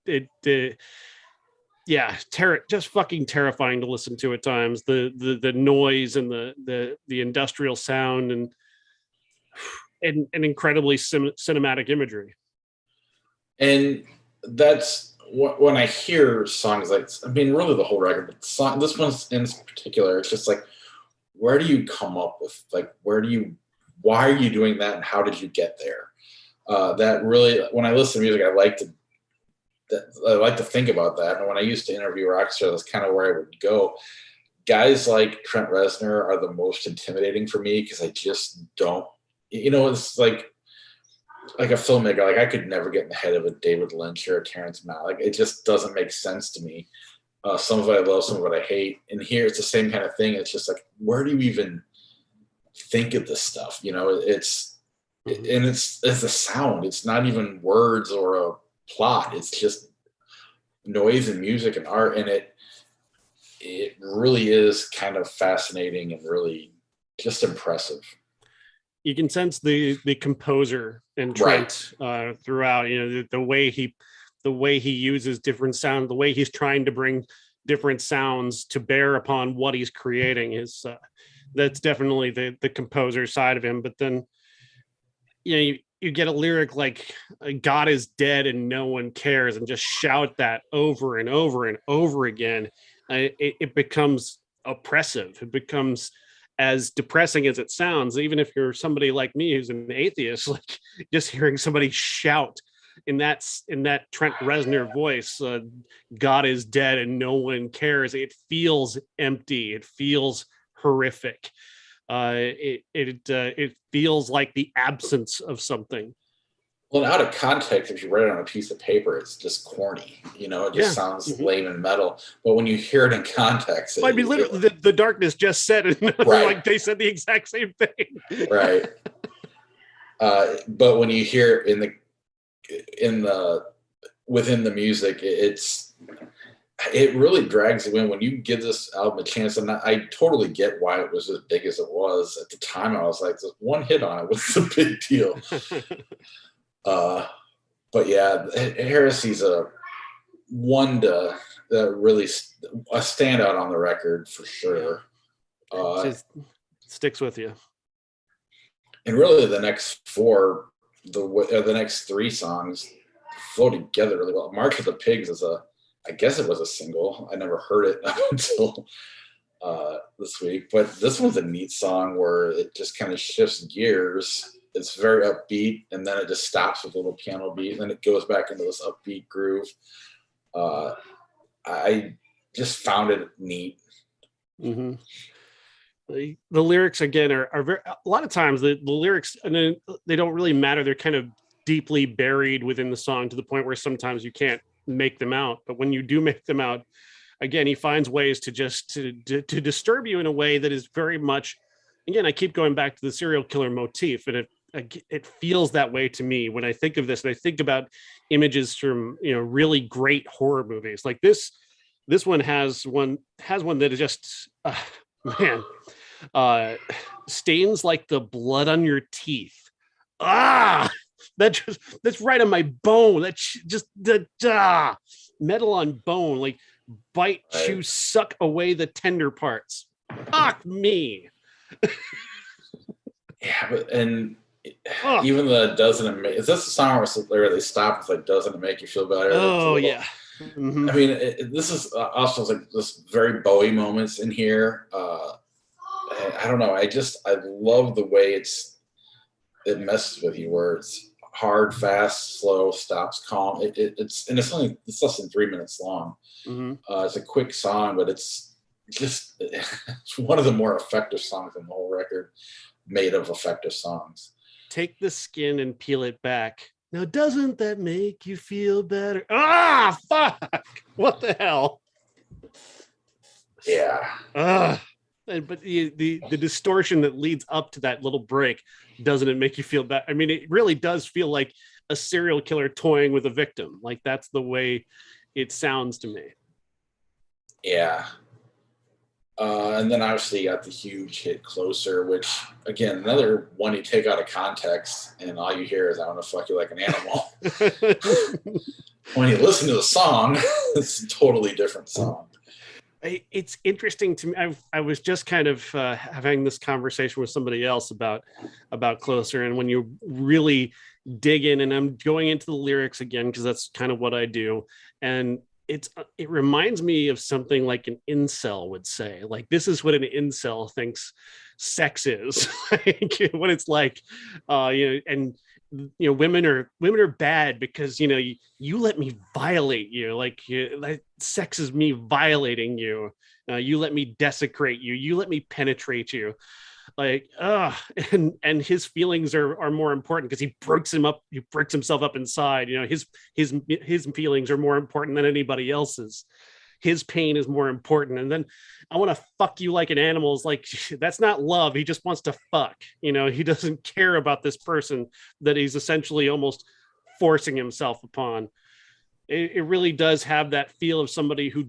just fucking terrifying to listen to at times. The noise and the industrial sound and incredibly cinematic imagery. And that's when I hear songs like, I mean, really the whole record, but this one in particular, it's just like, where do you come up with, like, why are you doing that, and how did you get there? That really, when I listen to music, I like to think about that. And when I used to interview rock stars, that's kind of where I would go. Guys like Trent Reznor are the most intimidating for me, because I just don't, it's like a filmmaker, like I could never get in the head of a David Lynch or a Terrence Malick. Like, it just doesn't make sense to me. Some of it I love, some of it I hate. And here it's the same kind of thing. It's just like, where do you even think of this stuff? It's the sound. It's not even words or a plot. It's just noise and music and art. And it really is kind of fascinating and really just impressive. You can sense the composer and Trent throughout. The way he uses different sound, the way he's trying to bring different sounds to bear upon what he's creating is that's definitely the composer side of him. But then you get a lyric like "God is dead and no one cares," and just shout that over and over and over again. It becomes oppressive. It becomes as depressing as it sounds. Even if you're somebody like me who's an atheist, like, just hearing somebody shout in that Trent Reznor voice, God is dead and no one cares, it feels empty. It feels horrific. It feels like the absence of something. Well, out of context, if you write it on a piece of paper, it's just corny. It just sounds lame and metal. But when you hear it in context, I mean, literally, the Darkness just said it. Like, they said the exact same thing. Right. But when you hear it within the music, it really drags you in. When you give this album a chance, and I totally get why it was as big as it was at the time. I was like, one hit on it was a big deal. But yeah, Heresy's one to really a standout on the record for sure. Just sticks with you. And really, the next four, the next three songs flow together really well. March of the Pigs is I guess it was a single. I never heard it until this week, but this one's a neat song where it just kind of shifts gears. It's very upbeat, and then it just stops with a little piano beat, and then it goes back into this upbeat groove. I just found it neat. Mm-hmm. The lyrics again are very, a lot of times the lyrics, and they don't really matter. They're kind of deeply buried within the song to the point where sometimes you can't make them out. But when you do make them out, again, he finds ways to just to disturb you in a way that is very much, again, I keep going back to the serial killer motif, and it feels that way to me when I think of this, and I think about images from, you know, really great horror movies like this. This one has one that is just man, stains like the blood on your teeth. That's right on my bone. That's just the metal on bone, like bite, chew, suck away the tender parts. Fuck me. Yeah, but even the doesn't it make, is this a song where they stop with like doesn't it make you feel better? Oh yeah. Mm-hmm. I mean, this is also like this very Bowie moments in here. I don't know. I love the way it messes with you, where it's hard, fast, slow, stops, calm. It's less than 3 minutes long. Mm-hmm. It's a quick song, but it's one of the more effective songs on the whole record, made of effective songs. Take the skin and peel it back. Now, doesn't that make you feel better? Fuck! What the hell? Yeah. But the distortion that leads up to that little break, doesn't it make you feel better? I mean, it really does feel like a serial killer toying with a victim. Like, that's the way it sounds to me. Yeah. And then obviously you got the huge hit Closer, which, again, another one you take out of context and all you hear is I want to fuck you like an animal. When you listen to the song, it's a totally different song. It's interesting to me. I was just kind of having this conversation with somebody else about Closer, and when you really dig in, and I'm going into the lyrics again because that's kind of what I do, and it reminds me of something like an incel would say. Like, this is what an incel thinks sex is. Like, what it's like, and women are bad because you let me violate you. Like, sex is me violating you. You let me desecrate you. You let me penetrate you. Like, and his feelings are more important because he breaks himself up inside. His feelings are more important than anybody else's. His pain is more important. And then I want to fuck you like an animal is like, that's not love. He just wants to fuck. He doesn't care about this person that he's essentially almost forcing himself upon. It really does have that feel of somebody who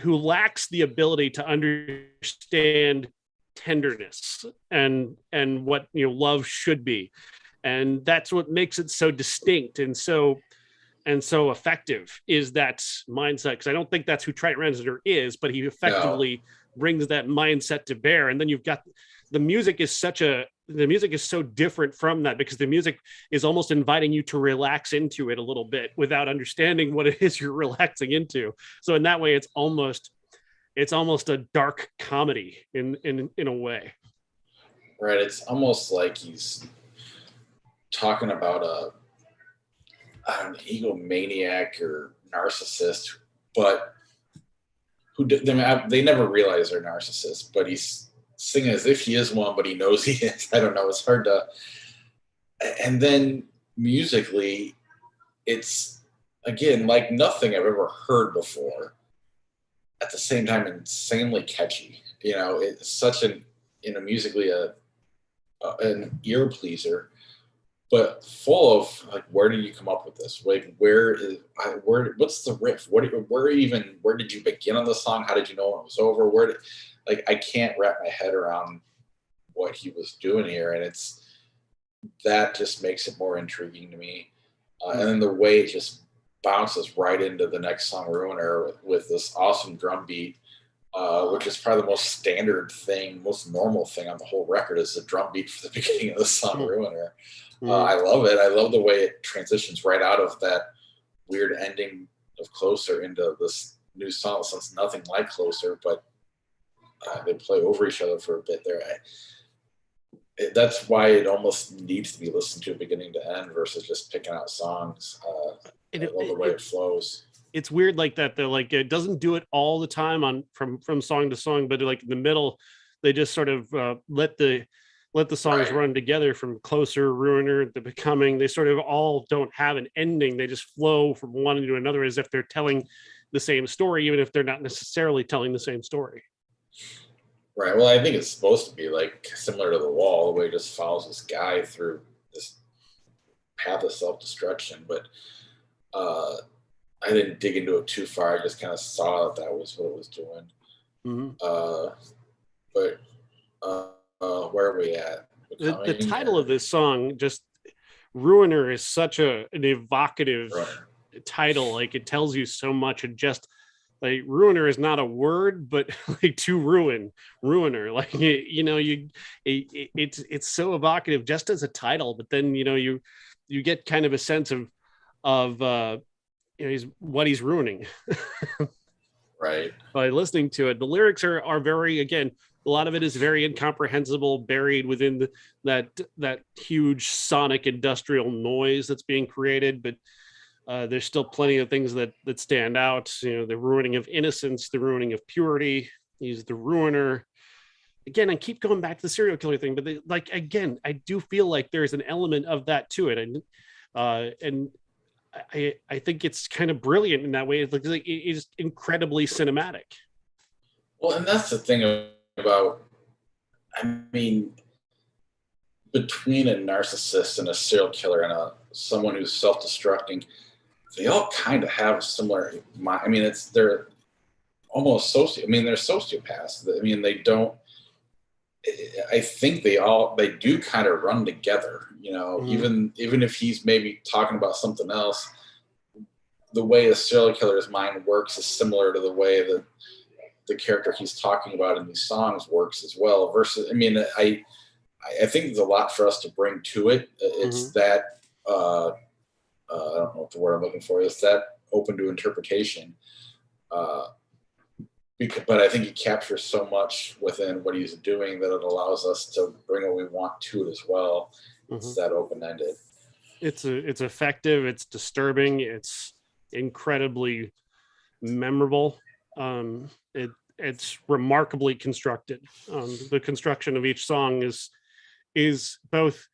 who lacks the ability to understand tenderness and what love should be, and that's what makes it so distinct and so effective, is that mindset. Because I don't think that's who Trent Reznor is, but he effectively brings that mindset to bear. And then you've got the music is so different from that, because the music is almost inviting you to relax into it a little bit without understanding what it is you're relaxing into. So in that way, it's almost a dark comedy in a way. Right. It's almost like he's talking about an egomaniac or narcissist, but they never realize they're narcissists, but he's singing as if he is one, but he knows he is. I don't know. It's hard to. And then musically, it's, again, like nothing I've ever heard before. At the same time, insanely catchy. It's such musically an ear pleaser, but full of like, where did you come up with this? Like, what's the riff? Where did you begin on the song? How did you know when it was over? I can't wrap my head around what he was doing here, and that just makes it more intriguing to me. And then the way it just bounces right into the next song, Ruiner, with this awesome drum beat. which is probably the most standard thing, most normal thing on the whole record, is the drum beat for the beginning of the song Ruiner. I love it. I love the way it transitions right out of that weird ending of Closer into this new song. It sounds nothing like Closer, but they play over each other for a bit there. That's why it almost needs to be listened to beginning to end versus just picking out songs. I love the way it flows. It's weird like that. They're like, it doesn't do it all the time on from song to song, but like in the middle, they just sort of let the songs run together from Closer, Ruiner, The Becoming. They sort of all don't have an ending. They just flow from one to another as if they're telling the same story, even if they're not necessarily telling the same story. Right. Well, I think it's supposed to be like similar to The Wall, the way it just follows this guy through this path of self-destruction. But I didn't dig into it too far. I just kind of saw that was what it was doing. But where are we at? The title of this song, just Ruiner, is such an evocative title. Like, it tells you so much. And just like, Ruiner is not a word, but like, to ruiner, like, it's so evocative just as a title. But then you get kind of a sense of he's what he's ruining right by listening to it. The lyrics are very, again, a lot of it is very incomprehensible, buried within that huge sonic industrial noise that's being created. But there's still plenty of things that stand out. The ruining of innocence, the ruining of purity. He's the ruiner. Again, I keep going back to the serial killer thing, but again, I do feel like there's an element of that to it, and I think it's kind of brilliant in that way. It is incredibly cinematic. Well, and that's the thing about, I mean, between a narcissist and a serial killer and someone who's self-destructing, they all kind of have a similar mind. I mean, they're almost they're sociopaths. I mean, they don't. I think they do kind of run together. Even if he's maybe talking about something else, the way a serial killer's mind works is similar to the way that the character he's talking about in these songs works as well. Versus, I mean, I think there's a lot for us to bring to it. It's that I don't know what the word I'm looking for is, that open to interpretation. But I think he captures so much within what he's doing that it allows us to bring what we want to it as well. It's that open-ended. It's effective. It's disturbing. It's incredibly memorable. It's remarkably constructed. The construction of each song is both.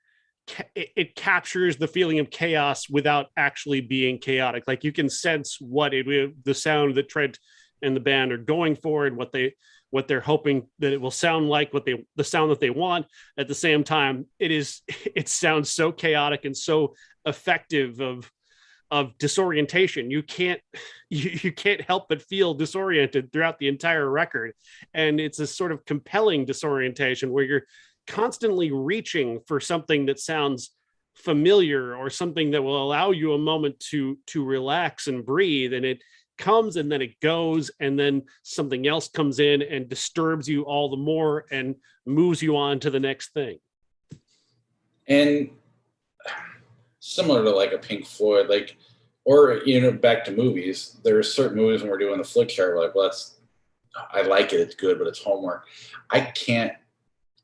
It captures the feeling of chaos without actually being chaotic. Like, you can sense the sound that Trent and the band are going for, and what they're hoping that it will sound like, the sound that they want. At the same time, it sounds so chaotic and so effective of disorientation. You can't help but feel disoriented throughout the entire record. And it's a sort of compelling disorientation where you're constantly reaching for something that sounds familiar, or something that will allow you a moment to relax and breathe. And it comes and then it goes, and then something else comes in and disturbs you all the more and moves you on to the next thing. And similar to like a Pink Floyd, or back to movies, there are certain movies when we're doing the flick chart, we're like, well, I like it, it's good, but it's homework. I can't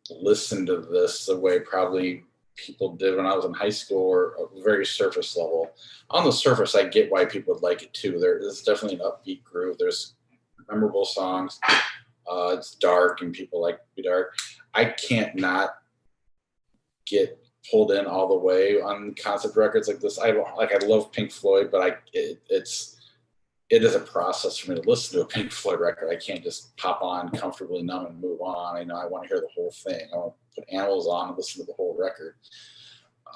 listen to this the way probably people did when I was in high school, or a very surface level. On the surface, I get why people would like it too. There's definitely an upbeat groove. There's memorable songs. It's dark, and people like to be dark. I can't not get pulled in all the way on concept records like this. I love Pink Floyd, but it is a process for me to listen to a Pink Floyd record. I can't just pop on comfortably numb and move on. I want to hear the whole thing. I want to put Animals on and listen to the whole record.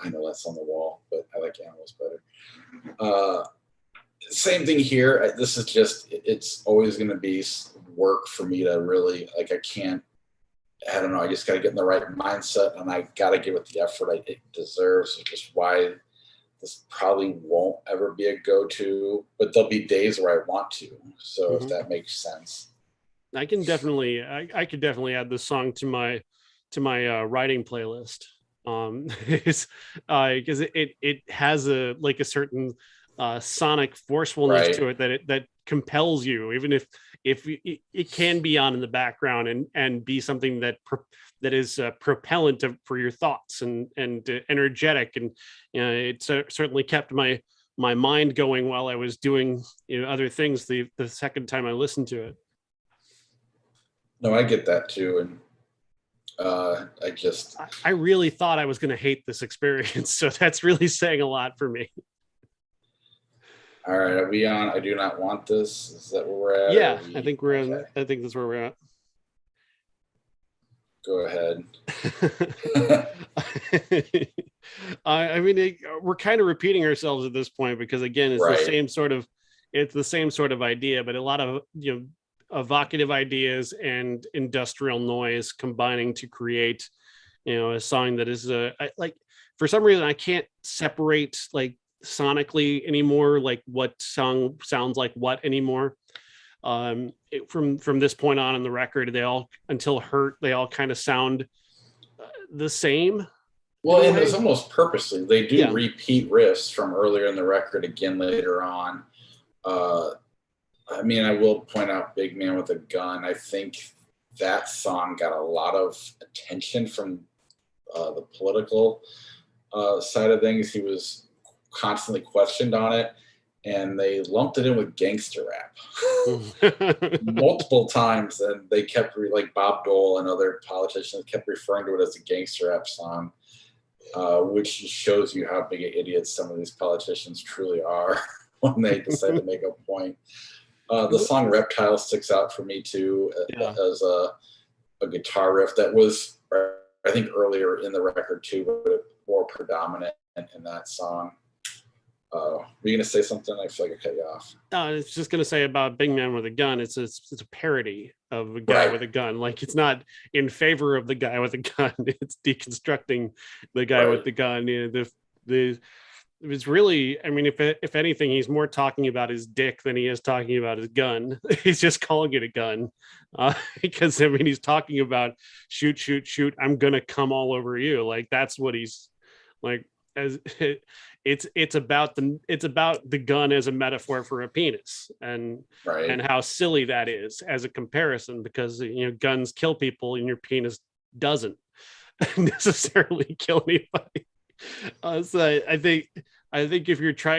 I know that's on The Wall, but I like Animals better. Same thing here. This is it's always going to be work for me to really, I don't know. I just got to get in the right mindset, and I got to give it the effort it deserves, which is why this probably won't ever be a go-to, but there'll be days where I want to. So if that makes sense. I can definitely, I could definitely add this song to my writing playlist. It's because it has a like a certain sonic forcefulness Right. to it that compels you, even if it can be on in the background and be something that is propellant for your thoughts and energetic, and it certainly kept my mind going while I was doing other things the second time I listened to it. No, I get that too, and I just I really thought I was going to hate this experience, so that's really saying a lot for me. all right. Are we on? I do not want this. Is that where we're at? Or Yeah, are I we think we're okay? in. I think that's where we're at. Go ahead. I mean, we're kind of repeating ourselves at this point because again, Right. it's the same sort of idea, but a lot of evocative ideas and industrial noise combining to create a song that is like for some reason I can't separate like sonically anymore, like what song sounds like what anymore. From this point on in the record, they all until Hurt, they all kind of sound the same in Well, a and it's way. almost purposely. They do Yeah. repeat riffs from earlier in the record again later on. Uh, I mean, I will point out Big Man with a Gun. I think that song got a lot of attention from the political side of things. He was constantly questioned on it, and they lumped it in with gangster rap multiple times. And they kept, like Bob Dole and other politicians kept referring to it as a gangster rap song, which shows you how big of idiots some of these politicians truly are when they decide to make a point. The song Reptile sticks out for me too Yeah. as a guitar riff that was, I think, earlier in the record too, but more predominant in that song. Were you going to say something? I feel like I cut you off. I was just gonna say about Big Man with a Gun. It's a parody of a guy Right. with a gun. Like it's not in favor of the guy with a gun. It's deconstructing the guy with Right. the gun. The it's really, I mean, if anything, he's more talking about his dick than he is talking about his gun. He's just calling it a gun, because I mean, he's talking about shoot, shoot, shoot. I'm gonna come all over you. Like that's what he's like. As it's about the gun as a metaphor for a penis, and Right. how silly that is as a comparison, because guns kill people and your penis doesn't necessarily kill anybody. So I think if you try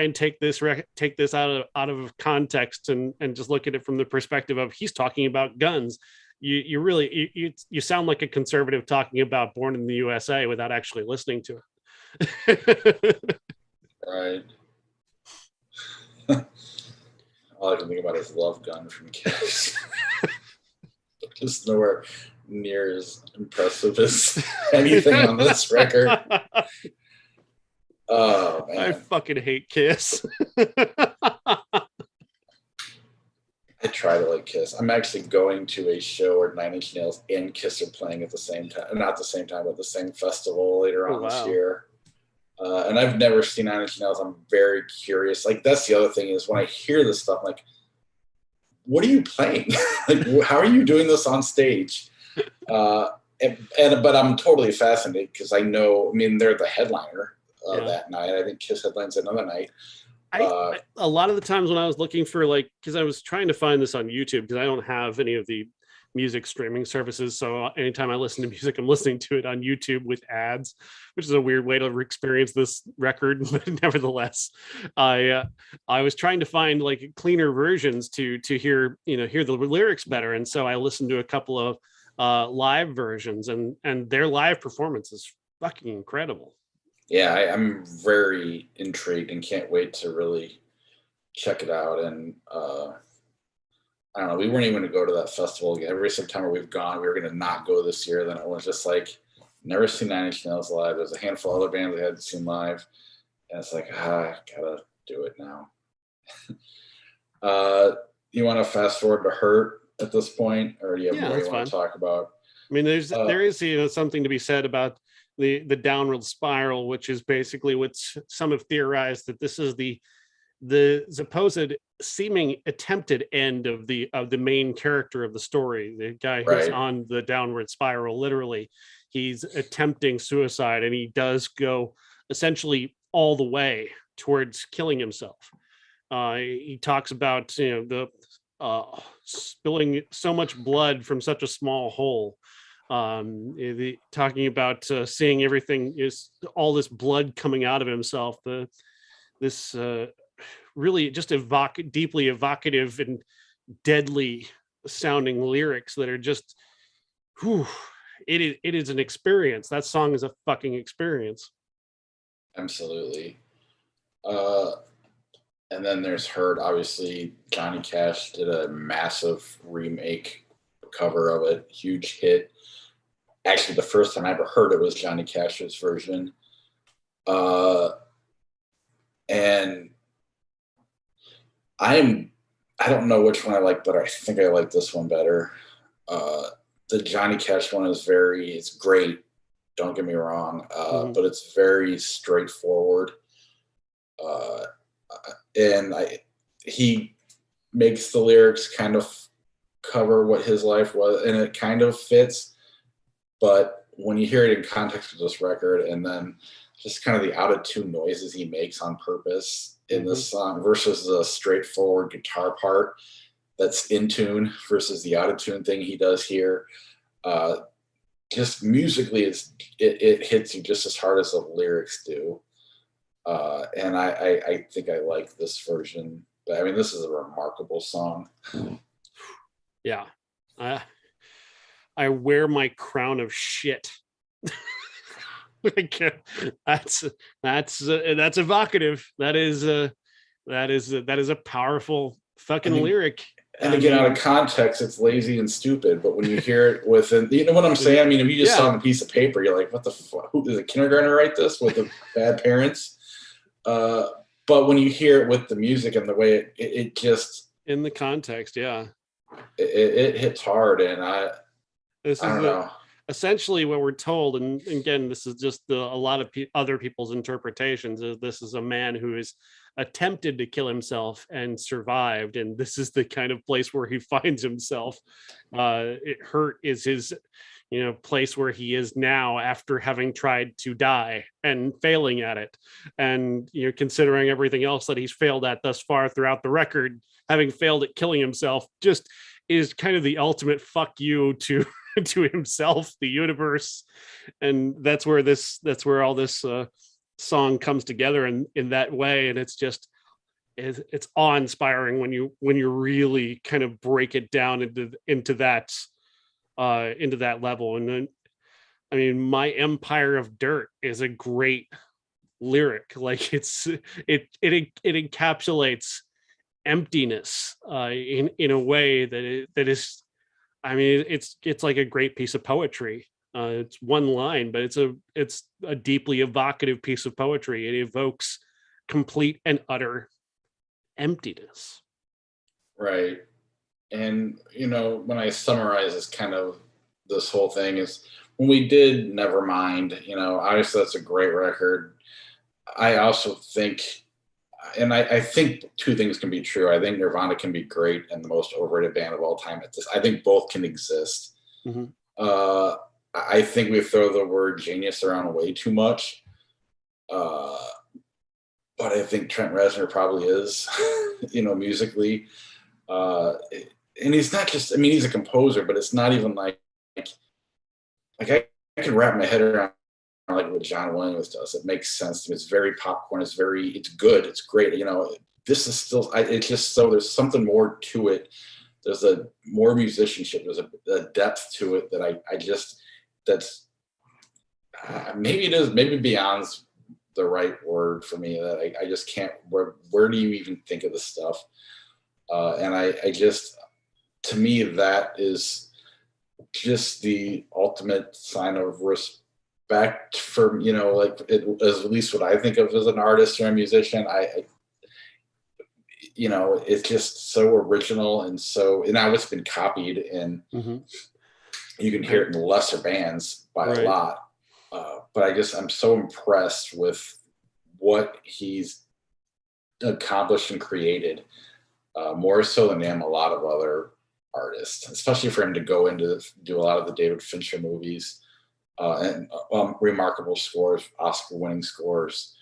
and take this out of context and just look at it from the perspective of he's talking about guns. You really you sound like a conservative talking about Born in the USA without actually listening to it. Right. All I can think about is Love Gun from Kiss. Just nowhere near as impressive as anything on this record. Oh man, I fucking hate Kiss. I try to like Kiss. I'm actually going to a show where Nine Inch Nails and Kiss are playing at the same time. Not the same time, but the same festival later on this year. And I've never seen Nine Inch Nails. I'm very curious. Like that's the other thing is when I hear this stuff, I'm like, what are you playing? Like, how are you doing this on stage? But I'm totally fascinated because I know. I mean, they're the headliner that night. I think Kiss headlines another night. A lot of the times when I was looking for because I was trying to find this on YouTube because I don't have any of the music streaming services. So anytime I listen to music, I'm listening to it on YouTube with ads, which is a weird way to experience this record. But nevertheless, I was trying to find like cleaner versions to hear the lyrics better, and so I listened to a couple of live versions, and their live performance is fucking incredible. Yeah, I'm very intrigued and can't wait to really check it out. And I don't know, we weren't even going to go to that festival again. Every September we've gone, we were going to not go this year. Then it was just like, never seen Nine Inch Nails live. There's a handful of other bands I hadn't seen live. And it's like, I gotta do it now. You want to fast forward to Hurt at this point? Or do you have more you want to talk about? I mean, there is something to be said about the downward spiral, which is basically what some have theorized that this is the the supposed seeming attempted end of the main character of the story, the guy who's Right. on the downward spiral, literally. He's attempting suicide, and he does go essentially all the way towards killing himself. He talks about, the spilling so much blood from such a small hole. Talking about seeing everything, is all this blood coming out of himself. This really just deeply evocative and deadly sounding lyrics that are just, whew, it is an experience. That song is a fucking experience. Absolutely. And then there's Hurt. Obviously, Johnny Cash did a massive remake cover of it, huge hit. Actually, the first time I ever heard it was Johnny Cash's version. And I don't know which one I like better. I think I like this one better. The Johnny Cash one is it's great. Don't get me wrong, but it's very straightforward. And he makes the lyrics kind of cover what his life was, and it kind of fits. But when you hear it in context with this record, and then just kind of the out of tune noises he makes on purpose in this song versus the straightforward guitar part that's in tune versus the out of tune thing he does here, just musically, it hits you just as hard as the lyrics do. And I think I like this version. But I mean, this is a remarkable song. Yeah. I wear my crown of shit. Like, that's evocative. That is a powerful fucking lyric. And again, out of context, it's lazy and stupid. But when you hear it within, you know what I'm saying? I mean, if you just saw it on a piece of paper, you're like, what the fuck? Who, does a kindergartner write this with the bad parents? But when you hear it with the music and the way it just... In the context, yeah. It hits hard. And I don't know. Essentially what we're told, and again, this is just a lot of other people's interpretations, is this is a man who has attempted to kill himself and survived, and this is the kind of place where he finds himself. Hurt is his place where he is now after having tried to die and failing at it, and considering everything else that he's failed at thus far throughout the record, having failed at killing himself just is kind of the ultimate fuck you to himself, the universe. And that's where all this song comes together in that way. And it's awe-inspiring when you really kind of break it down into that level. And then, I mean, My Empire of Dirt is a great lyric. Like it encapsulates emptiness in a way that is, I mean, it's like a great piece of poetry. It's one line, but it's a deeply evocative piece of poetry. It evokes complete and utter emptiness. Right. And when I summarize this whole thing is, when we did Nevermind, obviously that's a great record. I also think, and I think two things can be true. I think Nirvana can be great and the most overrated band of all time at this. I think both can exist. I think we throw the word genius around way too much. But I think Trent Reznor probably is, musically. And he's not just, I mean, he's a composer, but it's not even like I can wrap my head around like what John Williams does. It makes sense to me. It's very popcorn. It's good. It's great. This is still, it's just so there's something more to it. There's a more musicianship. There's a depth to it that that's maybe it is, maybe beyond's the right word for me, that I just can't, where do you even think of this stuff? And I just, to me, that is just the ultimate sign of respect for, at least what I think of as an artist or a musician. It's just so original and now it's been copied, and you can hear it in lesser bands by a lot. But I'm so impressed with what he's accomplished and created, more so than a lot of other artists, especially for him to go into do a lot of the David Fincher movies, and remarkable scores, Oscar-winning scores.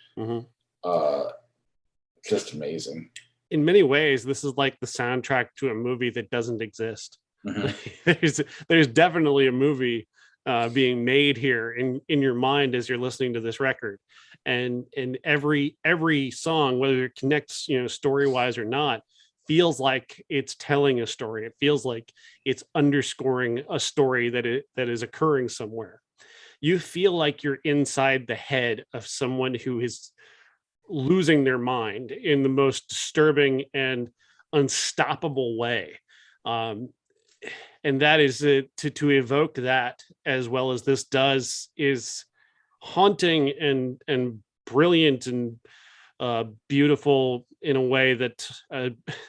Just amazing. In many ways, this is like the soundtrack to a movie that doesn't exist. There's definitely a movie being made here in your mind as you're listening to this record, and every song, whether it connects, story wise or not, feels like it's telling a story. It feels like it's underscoring a story that is occurring somewhere. You feel like you're inside the head of someone who is losing their mind in the most disturbing and unstoppable way. And that is to evoke that as well as this does is haunting and brilliant and beautiful in a way that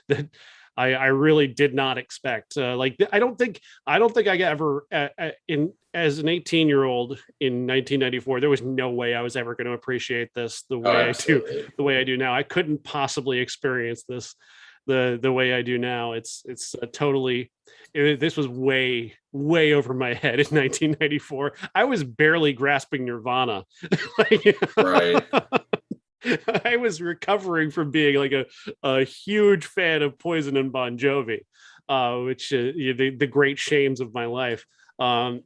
that I really did not expect. I don't think I ever as an 18-year-old in 1994, there was no way I was ever going to appreciate this the way I do now. I couldn't possibly experience this the way I do now. It's totally. This was way over my head in 1994. I was barely grasping Nirvana. Right. I was recovering from being like a huge fan of Poison and Bon Jovi, which the great shames of my life. They're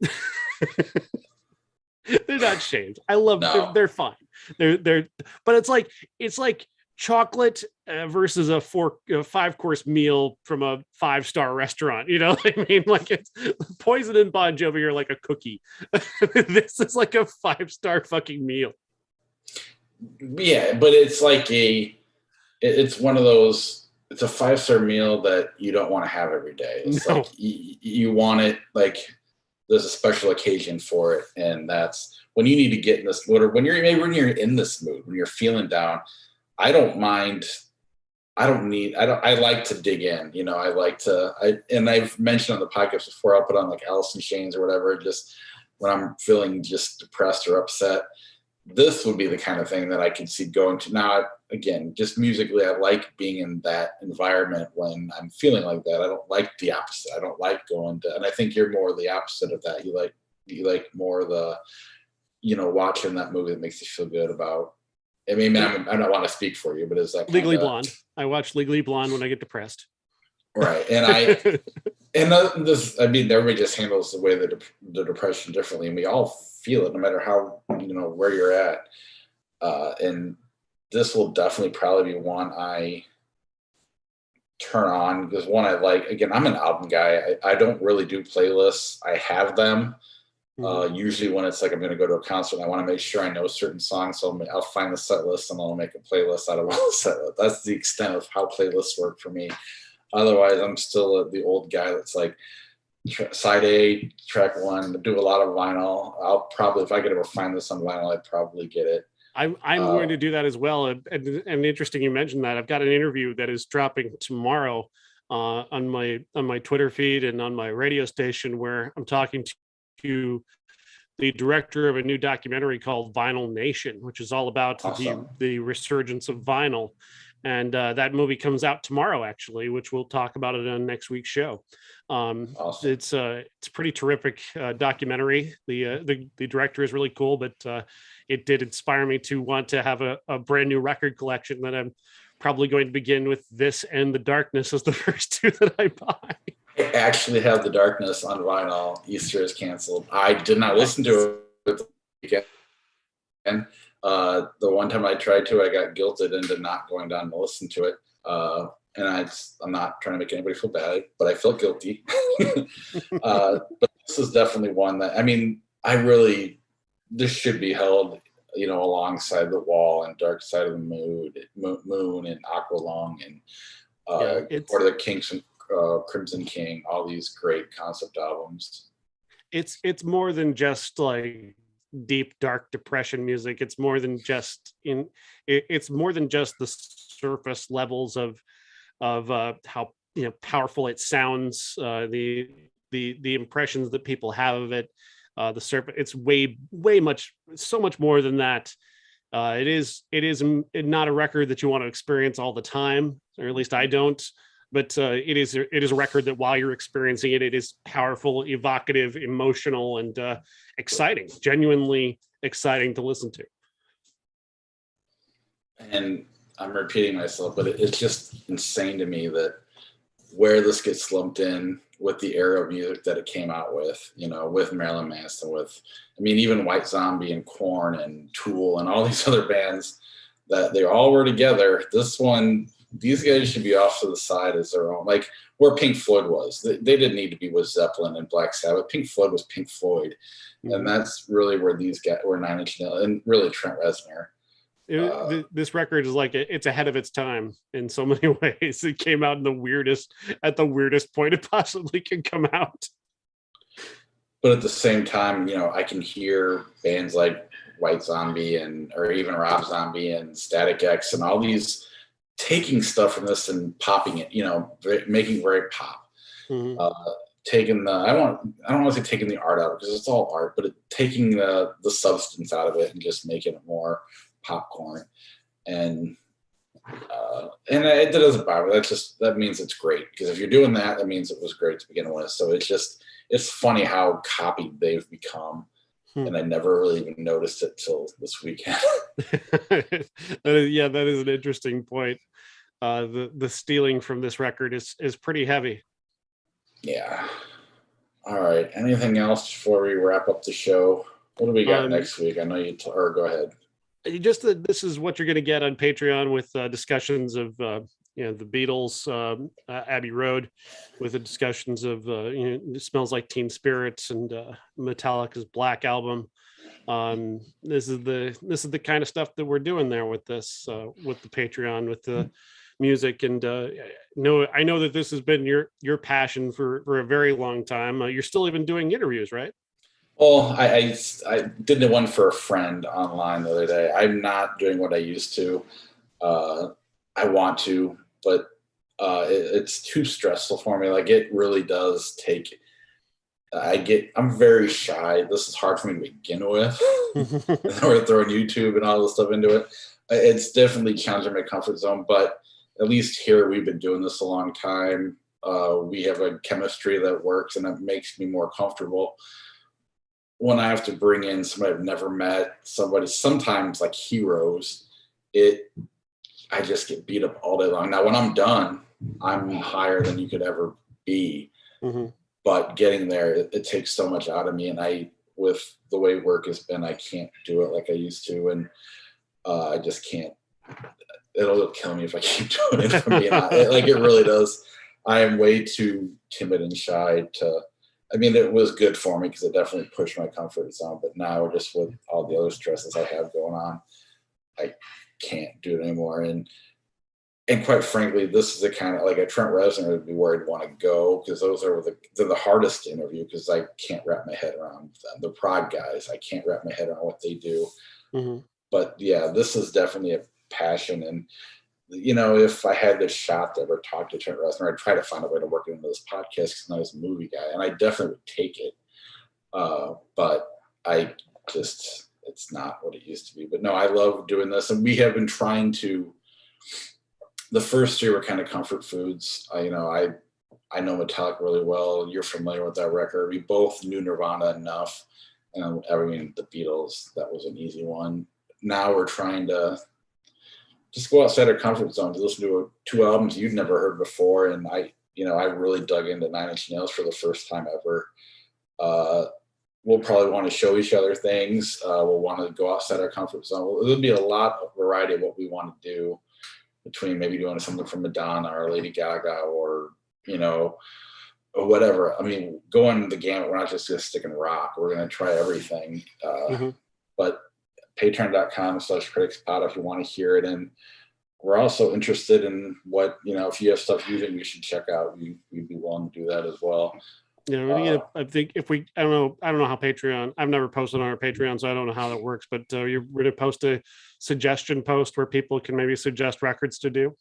not shames. I love them. They're fine. They're but it's like chocolate versus a 5-course meal from a 5-star restaurant. You know what I mean? Like it's Poison and Bon Jovi are like a cookie. This is like a 5-star fucking meal. Yeah, but it's like it's one of those, it's a 5-star meal that you don't want to have every day. It's like you want it, like there's a special occasion for it. And that's when you need to get in this mood, or when you're in this mood, when you're feeling down. I like to dig in, and I've mentioned on the podcast before, I'll put on like Alice in Chains or whatever, just when I'm feeling just depressed or upset. This would be the kind of thing that I could see going to. Now, again, just musically, I like being in that environment when I'm feeling like that. I don't like the opposite. I don't like going to, and I think you're more the opposite of that. You like more the, watching that movie that makes you feel good about. I mean, I don't want to speak for you, but it's like Legally Blonde. I watch Legally Blonde when I get depressed. Right, and everybody just handles the depression differently, and we all feel it, no matter how where you're at. And this will definitely probably be one I turn on, because one I like. Again, I'm an album guy. I don't really do playlists. I have them. Usually when it's like I'm going to go to a concert and I want to make sure I know certain songs, so I'll find the set list and I'll make a playlist out of all the set list. That's the extent of how playlists work for me. Otherwise, I'm still the old guy that's like side A, track 1, do a lot of vinyl. I'll probably, if I could ever find this on vinyl, I'd probably get it. I'm going to do that as well. And interesting you mentioned that. I've got an interview that is dropping tomorrow on my Twitter feed and on my radio station, where I'm talking to the director of a new documentary called Vinyl Nation, which is all about the resurgence of vinyl. And that movie comes out tomorrow, actually, which we'll talk about it on next week's show. It's a pretty terrific documentary. The director is really cool, but it did inspire me to want to have a brand new record collection that I'm probably going to begin with this and The Darkness as the first two that I buy. I actually have The Darkness on vinyl. Easter is canceled. I did not listen to it again. The one time I tried to, I got guilted into not going down to listen to it. And I'm not trying to make anybody feel bad, but I feel guilty. But this is definitely one that, this should be held, alongside The Wall and Dark Side of the Moon and Aqualung and Court of the Kings and Crimson King, all these great concept albums. It's more than just like deep dark depression music. It's more than just it's more than just the surface levels of how powerful it sounds, the impressions that people have of it, the surface. It's way much, so much more than that. It is not a record that you want to experience all the time, or at least I don't. But it is a record that while you're experiencing it, it is powerful, evocative, emotional, and exciting, genuinely exciting to listen to. And I'm repeating myself, but it's just insane to me that where this gets lumped in with the era of music that it came out with, with Marilyn Manson, even White Zombie and Korn and Tool and all these other bands, that they all were together. This one, these guys should be off to the side as their own, like where Pink Floyd was. They didn't need to be with Zeppelin and Black Sabbath. Pink Floyd was Pink Floyd. Mm-hmm. And that's really where these guys were, Nine Inch Nails, and really Trent Reznor. This record is like it's ahead of its time in so many ways. It came out at the weirdest point it possibly could come out. But at the same time, I can hear bands like White Zombie or even Rob Zombie and Static X and all these taking stuff from this and popping it, making it very pop. Mm-hmm. Taking I don't want to say taking the art out because it's all art, but taking the substance out of it and just making it more popcorn. And it doesn't bother me. That means it's great, because if you're doing that means it was great to begin with. So it's funny how copied they've become. And I never really even noticed it till this weekend. That is an interesting point. The stealing from this record is pretty heavy. Yeah. All right. Anything else before we wrap up the show? What do we got next week? I know go ahead. This is what you're going to get on Patreon with discussions of the Beatles, Abbey Road, with the discussions of It Smells Like Teen Spirits and Metallica's Black Album. This is the kind of stuff that we're doing there with this, with the Patreon, with the music. And I know that this has been your passion for a very long time. You're still even doing interviews, right? Well, I did one for a friend online the other day. I'm not doing what I used to. I want to, but it's too stressful for me. Like, it really does take. I'm very shy. This is hard for me to begin with. Or throwing YouTube and all this stuff into it. It's definitely challenging my comfort zone. But at least here, we've been doing this a long time. We have a chemistry that works, and it makes me more comfortable. When I have to bring in somebody I've never met, sometimes like heroes, I just get beat up all day long. Now, when I'm done, I'm higher than you could ever be. Mm-hmm. But getting there, it takes so much out of me. And with the way work has been, I can't do it like I used to. And I just can't. It'll kill me if I keep doing it. It really does. I am way too timid and shy to. It was good for me because it definitely pushed my comfort zone. But now, just with all the other stresses I have going on, I can't do it anymore. And quite frankly, this is the kind of, like, a Trent Reznor would be where I'd want to go, because they're the hardest to interview, because I can't wrap my head around them. The prog guys, I can't wrap my head around what they do. Mm-hmm. But yeah, this is definitely a passion. And if I had this shot to ever talk to Trent Reznor, I'd try to find a way to work it into this podcast, because I'm not a movie guy, and I definitely would take it. But it's not what it used to be. But no, I love doing this, and we have been trying to. The first three were kind of comfort foods. I know Metallica really well. You're familiar with that record. We both knew Nirvana enough, and the Beatles, that was an easy one. Now we're trying to just go outside our comfort zone to listen to two albums you'd never heard before. And I really dug into Nine Inch Nails for the first time ever. We'll probably want to show each other things. We'll want to go outside our comfort zone. There'll be a lot of variety of what we want to do, between maybe doing something from Madonna or Lady Gaga or or whatever. Going the gamut. We're not just going to stick in rock. We're going to try everything. Mm-hmm. But patreon.com/criticspod if you want to hear it. And we're also interested in what, if you have stuff you think we should check out, we'd be willing to do that as well. I think I don't know how Patreon, I've never posted on our Patreon, so I don't know how that works, but you're going to post a suggestion post where people can maybe suggest records to do.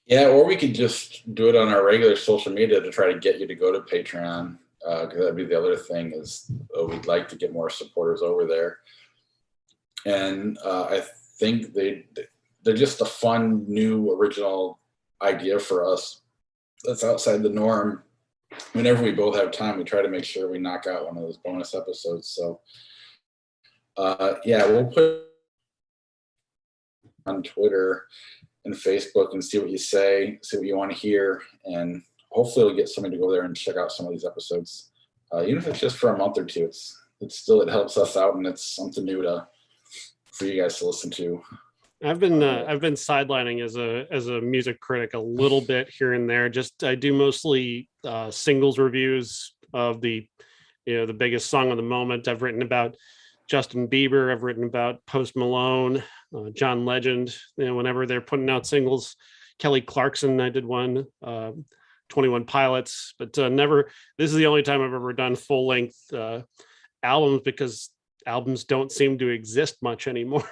Yeah. Or we could just do it on our regular social media to try to get you to go to Patreon. Cause that'd be the other thing is we'd like to get more supporters over there. And I think they're just a fun, new, original idea for us that's outside the norm. Whenever we both have time, we try to make sure we knock out one of those bonus episodes. So, we'll put on Twitter and Facebook and see what you say, see what you want to hear, and hopefully it'll get somebody to go there and check out some of these episodes. Even if it's just for a month or two, it helps us out, and it's something new for you guys to listen to. I've been sidelining as a music critic a little bit here and there. I do mostly singles reviews of the biggest song of the moment. I've written about Justin Bieber. I've written about Post Malone, John Legend. Whenever they're putting out singles, Kelly Clarkson. I did one. 21 Pilots, but never. This is the only time I've ever done full length albums, because albums don't seem to exist much anymore.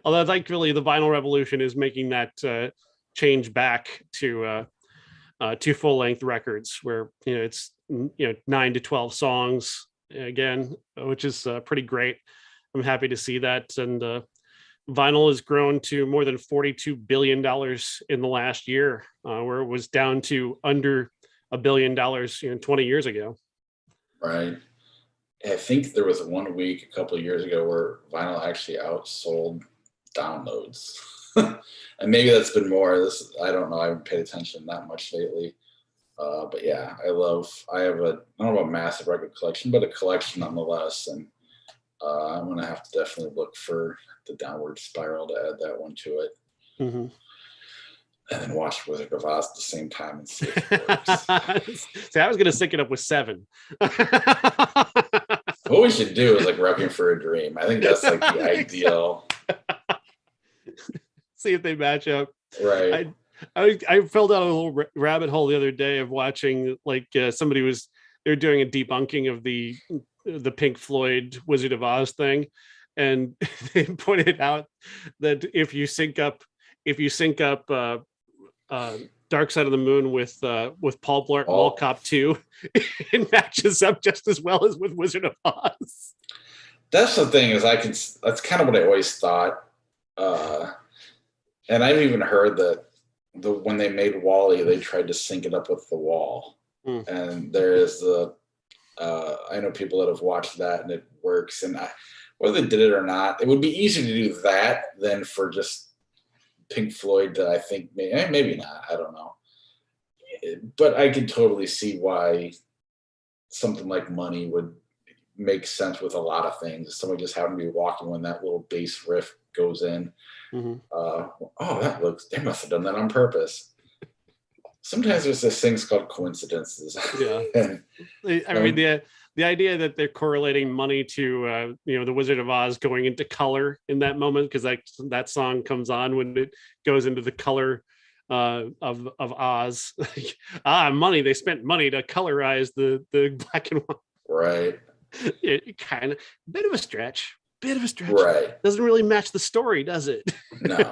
Although thankfully the vinyl revolution is making that change back to full length records, where it's 9 to 12 songs again, which is pretty great. I'm happy to see that. And vinyl has grown to more than $42 billion in the last year, where it was down to under $1 billion 20 years ago. Right. I think there was 1 week a couple of years ago where vinyl actually outsold downloads. And maybe that's been more. I don't know. I haven't paid attention that much lately. But yeah, I have I don't have a massive record collection, but a collection nonetheless. And I'm going to have to definitely look for the Downward Spiral to add that one to it. Mm-hmm. And then watch Wizard of Oz at the same time and see if it works. See, I was going to sync it up with 7. What we should do is like Requiem for a Dream. I think that's like the ideal. See if they match up. Right. I fell down a little rabbit hole the other day of watching they were doing a debunking of the Pink Floyd Wizard of Oz thing, and they pointed out that if you sync up Dark Side of the Moon with Paul Blart Mall Cop 2, it matches up just as well as with Wizard of Oz. That's the thing, is that's kind of what I always thought. And I've even heard that when they made WALL-E, they tried to sync it up with The Wall. And there is I know people that have watched that and it works. And whether they did it or not, it would be easier to do that than for just Pink Floyd that I think maybe not. I don't know. But I could totally see why something like Money would make sense with a lot of things. Somebody just happened to be walking when that little bass riff goes in. Mm-hmm. They must have done that on purpose. Sometimes there's this things called coincidences. Yeah. I mean, the idea that they're correlating Money to the Wizard of Oz going into color in that moment, because that song comes on when it goes into the color of Oz. Money, they spent money to colorize the black and white. Right. It kind of bit of a stretch. Right. Doesn't really match the story, does it? No.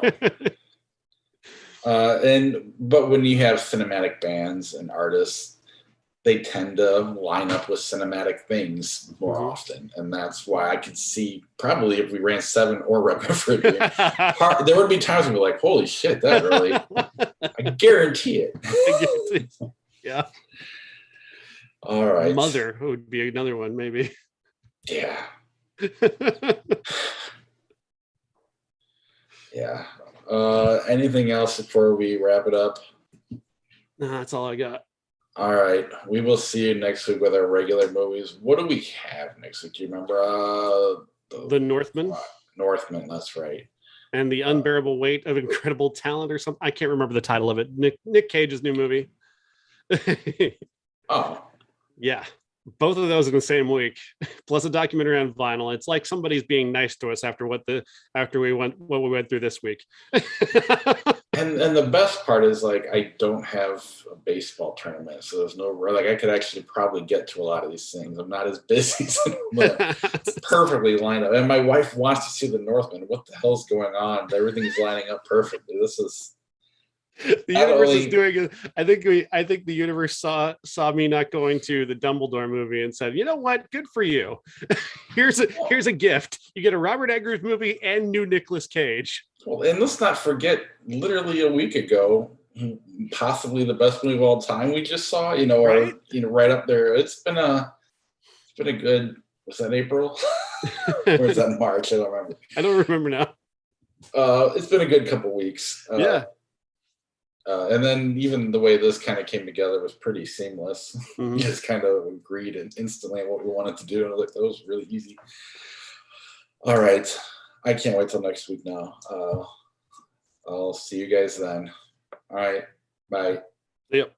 But when you have cinematic bands and artists, they tend to line up with cinematic things more often. And that's why I could see probably if we ran 7 or Requiem for a Dream, there would be times when we're like, holy shit, that really, I guarantee it. Yeah. All right. Mother would be another one, maybe. Yeah. Yeah. Anything else before we wrap it up? No, that's all I got. All right. We will see you next week with our regular movies. What do we have next week? Do you remember? The Northman. Northman, that's right. And The Unbearable Weight of Incredible Talent or something. I can't remember the title of it. Nick Cage's new movie. Oh. Yeah. Both of those in the same week, plus a documentary on vinyl. It's like somebody's being nice to us after what we went through this week. and the best part is, like, I don't have a baseball tournament, so there's no, like, I could actually probably get to a lot of these things. I'm not as busy, so it's perfectly lined up. And my wife wants to see The Northman. What the hell's going on? Everything's lining up perfectly. This is The universe is doing it. I think the universe saw me not going to the Dumbledore movie and said, you know what? Good for you. Here's a gift. You get a Robert Eggers movie and new Nicolas Cage. Well, and let's not forget, literally a week ago, possibly the best movie of all time we just saw, right? Or, right up there. It's been a good, was that April? Or is that March? I don't remember. I don't remember now. It's been a good couple weeks. Yeah. And then even the way this kind of came together was pretty seamless. Mm-hmm. We just kind of agreed instantly on what we wanted to do. And that was really easy. All right. I can't wait till next week now. I'll see you guys then. All right. Bye. Yep.